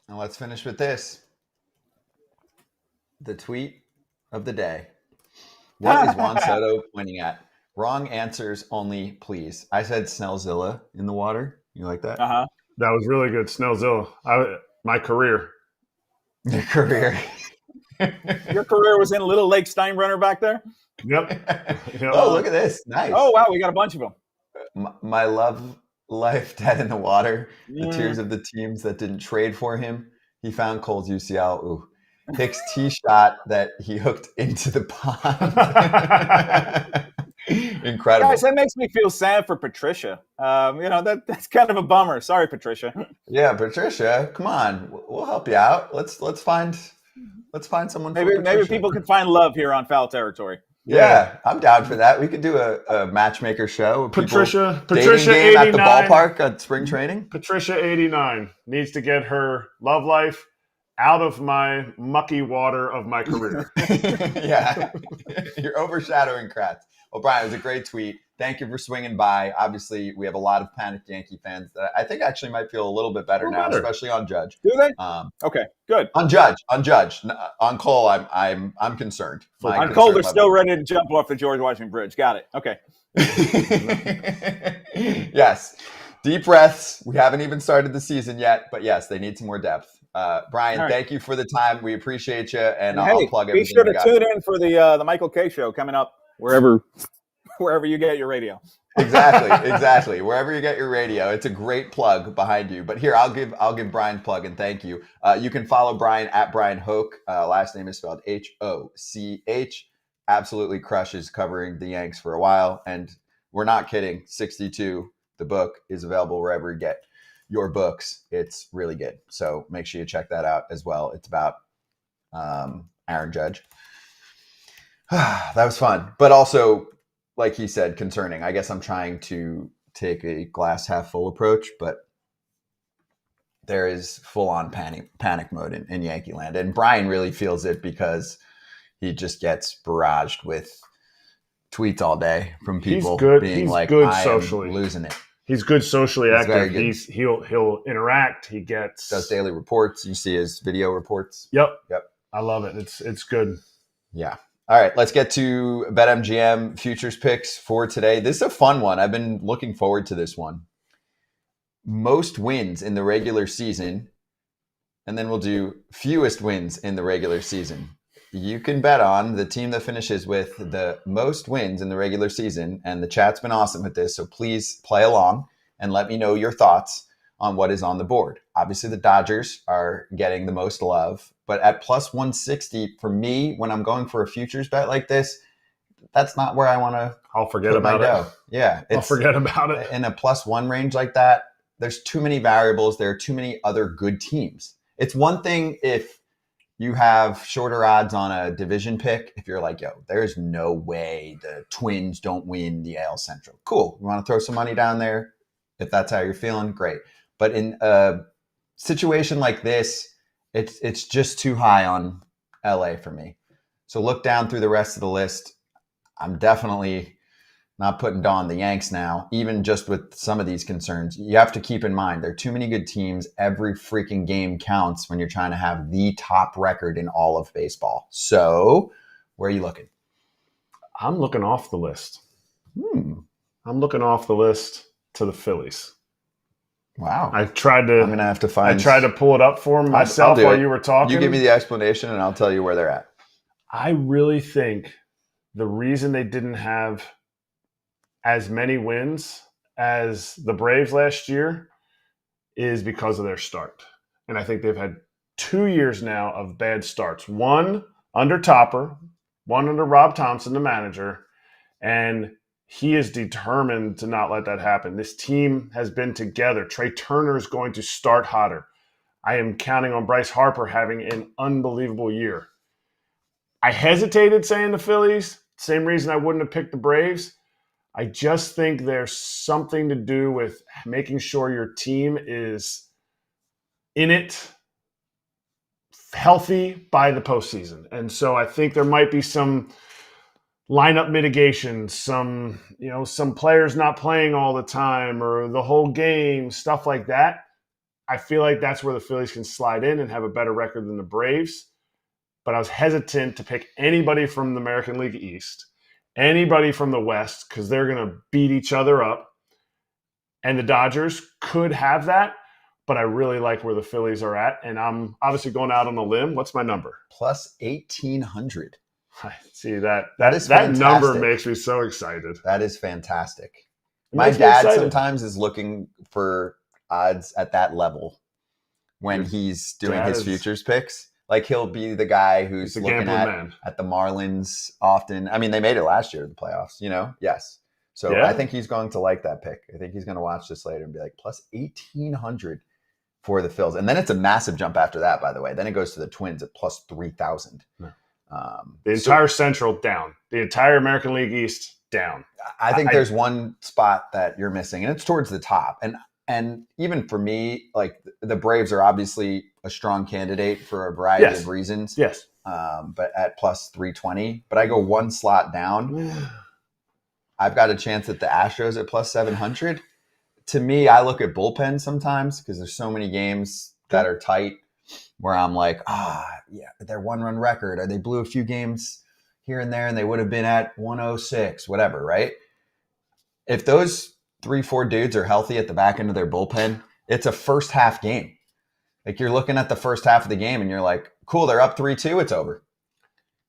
And let's finish with this. The tweet of the day. What is Juan Soto pointing at? Wrong answers only, please. I said Snellzilla in the water. You like that? Uh-huh. That was really good. Snellzilla. My career. Your career. Your career was in Little Lake Steinbrenner back there? Yep. Oh, look at this. Nice. Oh, wow. We got a bunch of them. My love life dead in the water. The tears of the teams that didn't trade for him. He found Cole's UCL. Ooh. Hicks tee shot that he hooked into the pond. Incredible. Guys, that makes me feel sad for Patricia. That's kind of a bummer. Sorry, Patricia. Yeah, Patricia, come on. We'll help you out. Let's find someone. Maybe people can find love here on Foul Territory. Yeah, I'm down for that. We could do a matchmaker show. Patricia 89 at the ballpark at spring training. Patricia 89 needs to get her love life out of my mucky water of my career. Yeah, you're overshadowing Kratz. Well, Brian, it was a great tweet. Thank you for swinging by. Obviously, we have a lot of panicked Yankee fans that I think actually might feel a little bit better now, especially on Judge. Do they? Okay, good. On Judge. On Cole, I'm concerned. On Cole, they're still ready to jump off the George Washington Bridge. Got it. Okay. Yes. Deep breaths. We haven't even started the season yet, but yes, they need some more depth. Brian, Thank you for the time. We appreciate you, and I'll plug everything. Be sure to tune in for the Michael K. Show coming up wherever you get your radio. Exactly. Wherever you get your radio, it's a great plug behind you. But here, I'll give Brian plug and thank you. You can follow Brian at Bryan Hoch. Last name is spelled Hoch. Absolutely crushes covering the Yanks for a while, and we're not kidding. 62, the book, is available wherever you get your books. It's really good, so make sure you check that out as well. It's about Aaron Judge. That was fun, but also, like he said, concerning. I guess I'm trying to take a glass half full approach, but there is full on panic mode in Yankee land. And Brian really feels it because he just gets barraged with tweets all day from people being like, good I socially. am losing it. He's good socially active. Good. He'll interact. He does daily reports. You see his video reports. Yep. I love it. It's good. Yeah. All right, let's get to BetMGM Futures picks for today. This is a fun one. I've been looking forward to this one. Most wins in the regular season, and then we'll do fewest wins in the regular season. You can bet on the team that finishes with the most wins in the regular season, and the chat's been awesome with this, so please play along and let me know your thoughts on what is on the board. Obviously, the Dodgers are getting the most love, but at plus 160, for me, when I'm going for a futures bet like this, that's not where I want to I'll forget put my about dough. it. Yeah. I'll forget about it. In a +1 range like that, there's too many variables. There are too many other good teams. It's one thing if you have shorter odds on a division pick. If you're like, yo, there's no way the Twins don't win the AL Central. Cool. You want to throw some money down there? If that's how you're feeling, great. But in a situation like this, it's just too high on LA for me. So look down through the rest of the list. I'm definitely not putting down the Yanks now, even just with some of these concerns. You have to keep in mind, there are too many good teams. Every freaking game counts when you're trying to have the top record in all of baseball. So where are you looking? I'm looking off the list. I'm looking off the list to the Phillies. Wow. I tried to. I'm going to have to find. I tried to pull it up for myself I'll while it. you were talking. You give me the explanation, and I'll tell you where they're at. I really think the reason they didn't have as many wins as the Braves last year is because of their start. And I think they've had 2 years now of bad starts. One under Topper, one under Rob Thompson, the manager, and he is determined to not let that happen. This team has been together. Trey Turner is going to start hotter. I am counting on Bryce Harper having an unbelievable year. I hesitated saying the Phillies, same reason I wouldn't have picked the Braves. I just think there's something to do with making sure your team is in it, healthy by the postseason. And so I think there might be some lineup mitigation, some players not playing all the time or the whole game, stuff like that. I feel like that's where the Phillies can slide in and have a better record than the Braves. But I was hesitant to pick anybody from the American League East, anybody from the West, because they're going to beat each other up. And the Dodgers could have that, but I really like where the Phillies are at. And I'm obviously going out on a limb. What's my number? Plus 1,800. I see that is that number fantastic. Makes me so excited. That is fantastic. It My makes me dad excited. sometimes is looking for odds at that level when Your he's doing dad his is- futures picks. Like he'll be the guy who's He's a looking gambling man. at the Marlins often. I mean, they made it last year in the playoffs, Yes. So Yeah. I think he's going to like that pick. I think he's going to watch this later and be like, plus 1,800 for the Phils. And then it's a massive jump after that, by the way. Then it goes to the Twins at plus 3,000. No. The entire Central down. The entire American League East down. I think there's one spot that you're missing, and it's towards the top. And even for me, like the Braves are obviously a strong candidate for a variety of reasons. Yes. But at plus 320. But I go one slot down. I've got a chance at the Astros at plus 700. To me, I look at bullpen sometimes because there's so many games that are tight where I'm like, their one-run record, or they blew a few games here and there and they would have been at 106, whatever, right? If those 3-4 dudes are healthy at the back end of their bullpen, it's a first half game. Like you're looking at the first half of the game and you're like, cool, they're up 3-2, it's over.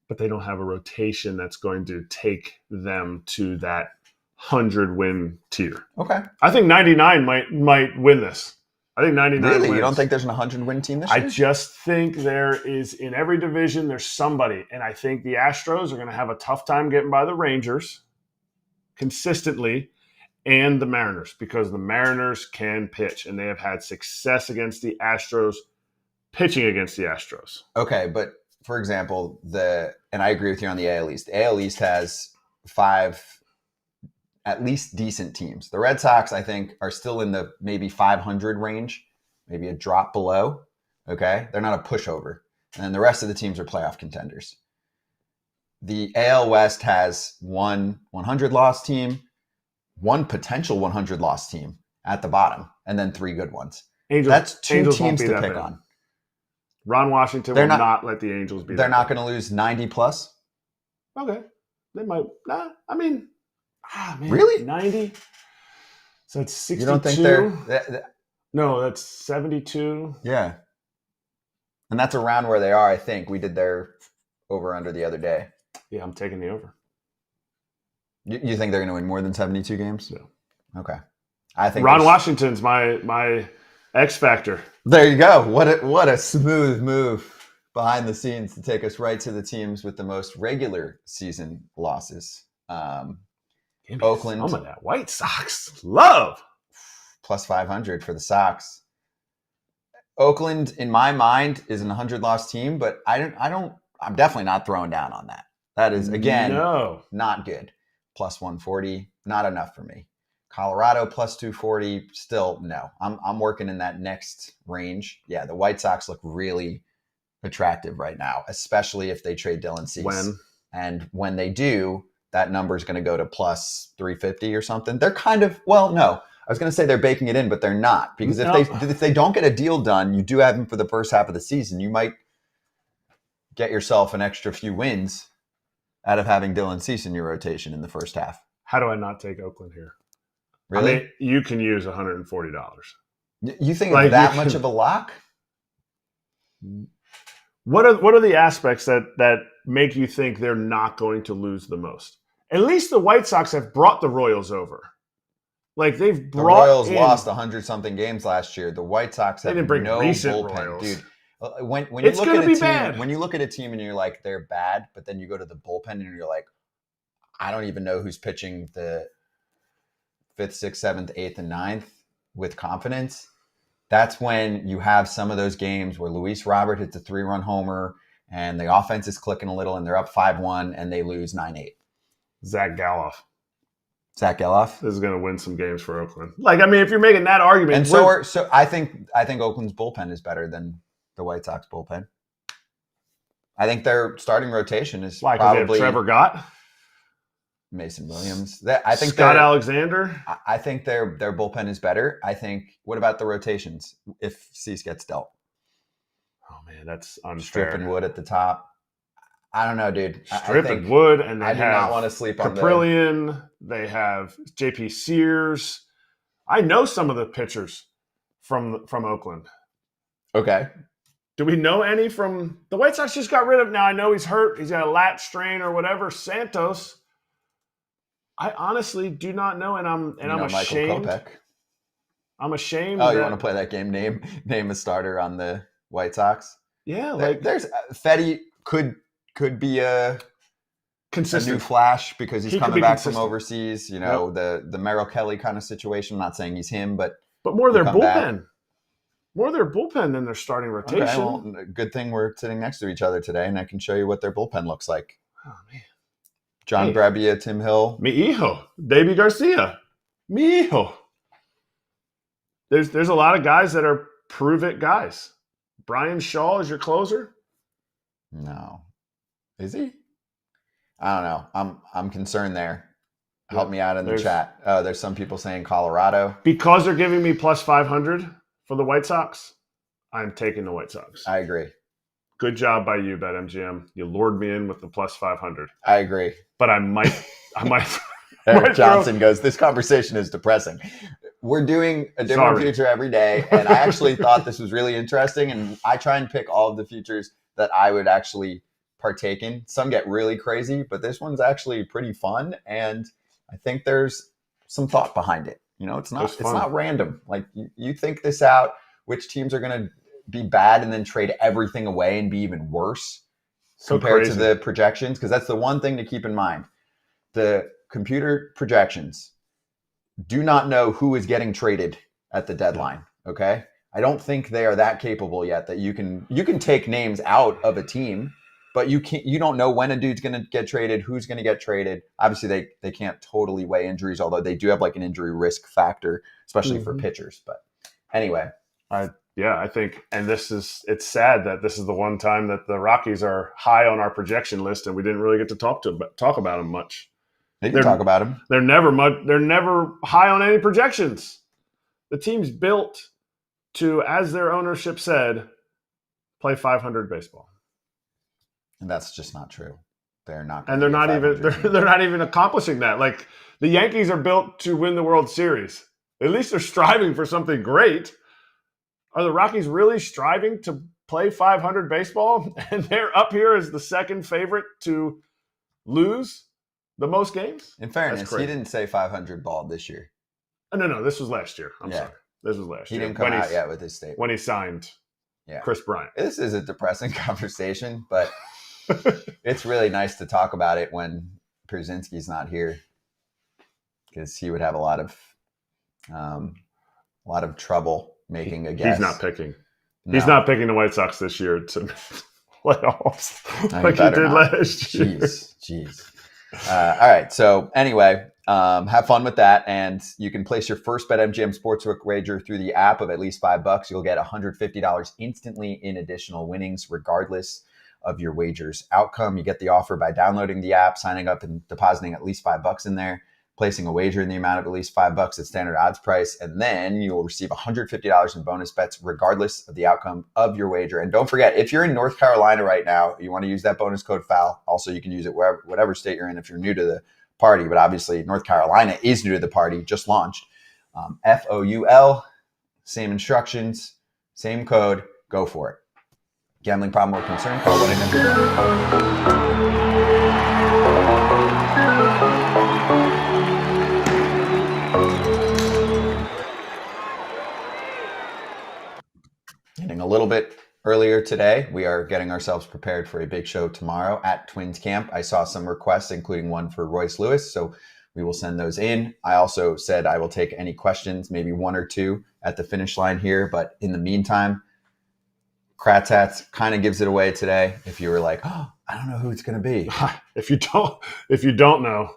But they don't have a rotation that's going to take them to that 100-win tier. Okay. I think 99 might win this. I think 99 Really? wins. You don't think there's an 100-win team this year? I just think there is, in every division, there's somebody. And I think the Astros are going to have a tough time getting by the Rangers consistently and the Mariners because the Mariners can pitch. And they have had success against the Astros, pitching against the Astros. Okay, but for example, and I agree with you on the AL East. The AL East has 5 at least decent teams. The Red Sox, I think, are still in the maybe 500 range, maybe a drop below. Okay, they're not a pushover. And then the rest of the teams are playoff contenders. The AL West has one 100-loss team, one potential 100-loss team at the bottom, and then 3 good ones. That's 2 Angels won't teams be to that pick bad. on. Ron Washington They're will not- not let the Angels be They're that not bad. going to lose 90 plus. Okay. They might. Nah, I mean, man, Really? 90? So it's 62? You don't think they're No, that's 72. yeah. And that's around where they are, I think. We did their over under the other day. Yeah, I'm taking the over. You think they're going to win more than 72 games? Yeah. Okay. I think Ron there's- Washington's my X factor. There you go. What a smooth move behind the scenes to take us right to the teams with the most regular season losses. Give me Oakland. some of that White Sox love. Plus 500 for the Sox. Oakland, in my mind, is an 100-loss team, but I'm definitely not throwing down on that. That is, again, not good. Plus 140, not enough for me. Colorado plus 240, still no. I'm working in that next range. Yeah, the White Sox look really attractive right now, especially if they trade Dylan Cease. And when they do, that number is going to go to plus 350 or something. They're kind of, well, no. I was going to say they're baking it in, but they're not. Because if they don't get a deal done, you do have him for the first half of the season. You might get yourself an extra few wins out of having Dylan Cease in your rotation in the first half. How do I not take Oakland here? Really? I mean, you can use $140. You think it's that much of a lock? What are the aspects that make you think they're not going to lose the most? At least the White Sox have brought the Royals over. Like they've brought the Royals lost 100-something games last year. The White Sox have no bullpen, Royals. dude. When you It's look gonna at be a team, bad. when you look at a team and you're like they're bad, but then you go to the bullpen and you're like, I don't even know who's pitching the 5th, 6th, 7th, 8th, and 9th with confidence. That's when you have some of those games where Luis Robert hits a 3-run homer and the offense is clicking a little and they're up 5-1 and they lose 9-8. Zach Geloff Is going to win some games for Oakland. Like, I mean, if you're making that argument, and so I think Oakland's bullpen is better than the White Sox bullpen. I think their starting rotation is probably Trevor Gott, Mason Williams. I think Scott Alexander. I think their bullpen is better. I think. What about the rotations? If Cease gets dealt, Oh man, that's unfair. Strip and Wood at the top. I don't know, dude. Strip and Wood, and I do not want to sleep on Caprillion. They have J.P. Sears. I know some of the pitchers from Oakland. Okay. Do we know any from the White Sox? Just got rid of. Now I know he's hurt. He's got a lat strain or whatever. Santos. I honestly do not know, and I'm ashamed. Kopech. I'm ashamed. Oh, you want to play that game? Name a starter on the White Sox. Yeah, like there's Fetty could be a new flash because he's coming back from overseas. You know, the Merrill Kelly kind of situation. I'm not saying he's him, but more their bullpen. Back. More their bullpen than their starting rotation. Okay, well, good thing we're sitting next to each other today, and I can show you what their bullpen looks like. Oh man. John Brebbia, Tim Hill. Mi hijo. Davey Garcia. Mi hijo. There's a lot of guys that are prove-it guys. Brian Shaw is your closer? No. Is he? I don't know. I'm concerned there. Help me out in the chat. Oh, there's some people saying Colorado. Because they're giving me plus 500 for the White Sox, I'm taking the White Sox. I agree. Good job by you, BetMGM. You lured me in with the plus 500. I agree. But I might. Eric Johnson goes, this conversation is depressing. We're doing a different future every day, and I actually thought this was really interesting, and I try and pick all of the futures that I would actually partake in. Some get really crazy, but this one's actually pretty fun, and I think there's some thought behind it. You know, it's not random. Like you think this out, which teams are going to be bad and then trade everything away and be even worse compared to the projections, because that's the one thing to keep in mind. The computer projections do not know who is getting traded at the deadline. Okay. I don't think they are that capable yet that you can take names out of a team, but you don't know when a dude's going to get traded, who's going to get traded. Obviously they can't totally weigh injuries, although they do have like an injury risk factor, especially for pitchers. But anyway, I think, and it's sad that this is the one time that the Rockies are high on our projection list, and we didn't really get to talk about them much. They can talk about them. They're never high on any projections. The team's built to, as their ownership said, play 500 baseball, and that's just not true. They're not, and they're not even accomplishing that. Like the Yankees are built to win the World Series. At least they're striving for something great. Are the Rockies really striving to play 500 baseball? And they're up here as the second favorite to lose the most games? In fairness, he didn't say 500 ball this year. No, this was last year. I'm sorry. This was last year. He didn't come out yet with his statement. When he signed Chris Bryant. This is a depressing conversation, but it's really nice to talk about it when Przynski's not here because he would have a lot of trouble making a guess. He's not picking. No. He's not picking the White Sox this year to playoffs No, like he did last year. Jeez. All right. So anyway, have fun with that, and you can place your first BetMGM Sportsbook wager through the app of at least $5. You'll get $150 instantly in additional winnings, regardless of your wager's outcome. You get the offer by downloading the app, signing up, and depositing at least $5 in there, placing a wager in the amount of at least $5 at standard odds price, and then you will receive $150 in bonus bets regardless of the outcome of your wager. And don't forget, if you're in North Carolina right now, you want to use that bonus code FOUL. Also, you can use it whatever state you're in if you're new to the party, but obviously North Carolina is new to the party, just launched. FOUL, same instructions, same code, go for it. Gambling problem or concern, call 1-800. Getting a little bit earlier today, we are getting ourselves prepared for a big show tomorrow at Twins Camp. I saw some requests, including one for Royce Lewis, so we will send those in. I also said I will take any questions, maybe one or two at the finish line here, but in the meantime, Kratz Hats kind of gives it away today. If you were like, oh, I don't know who it's going to be. If you don't know,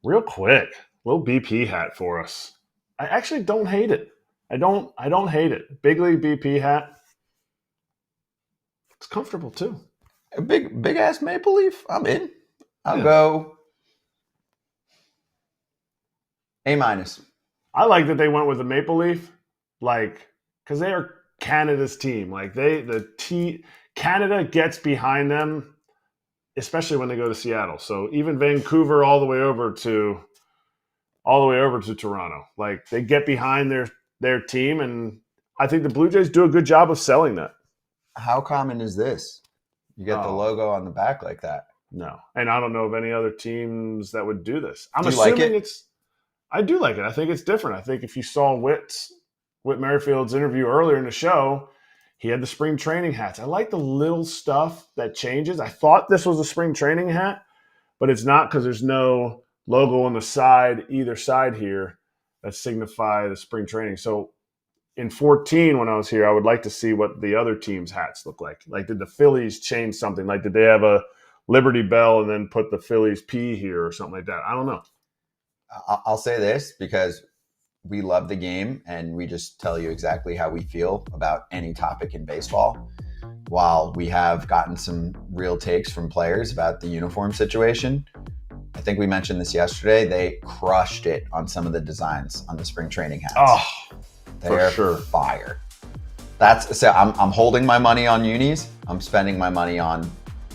real quick, little BP hat for us. I actually don't hate it. I don't hate it. Big League BP hat. It's comfortable too. A big ass maple leaf. I'm in. I'll go A-. I like that they went with the maple leaf, because they are Canada's team. Canada gets behind them, especially when they go to Seattle. So even Vancouver all the way over to Toronto. They get behind their team, and I think the Blue Jays do a good job of selling that. How common is this? You get the logo on the back like that. No. And I don't know of any other teams that would do this. I'm Do you assuming like it? I do like it. I think it's different. I think if you saw Whit Merrifield's interview earlier in the show, he had the spring training hats. I like the little stuff that changes. I thought this was a spring training hat, but it's not because there's no logo on the side, either side here, that signify the spring training. So in 14, when I was here, I would like to see what the other team's hats look like. Did the Phillies change something? Did they have a Liberty Bell and then put the Phillies P here or something like that? I don't know. I'll say this because we love the game and we just tell you exactly how we feel about any topic in baseball. While we have gotten some real takes from players about the uniform situation, I think we mentioned this yesterday, they crushed it on some of the designs on the spring training hats. Oh, They're for sure. Fire. I'm holding my money on unis. I'm spending my money on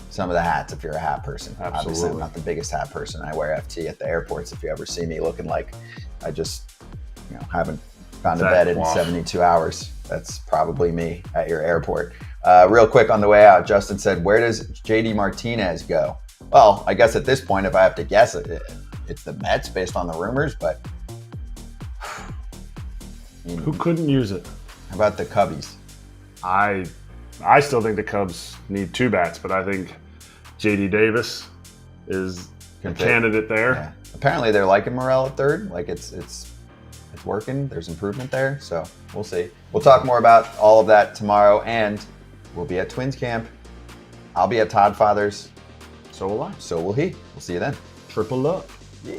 some of the hats if you're a hat person. Absolutely. Obviously, I'm not the biggest hat person. I wear FT at the airports. If you ever see me looking like I just haven't gone to bed in 72 hours, that's probably me at your airport. Real quick on the way out, Justin said, where does JD Martinez go? Well, I guess at this point, if I have to guess, it's the Mets based on the rumors, but who couldn't use it? How about the Cubbies? I still think the Cubs need two bats, but I think J.D. Davis is a candidate there. Yeah. Apparently, they're liking Morel at third. It's working. There's improvement there, so we'll see. We'll talk more about all of that tomorrow, and we'll be at Twins Camp. I'll be at Todd Father's. So will I. So will he. We'll see you then. Triple up. Yeah.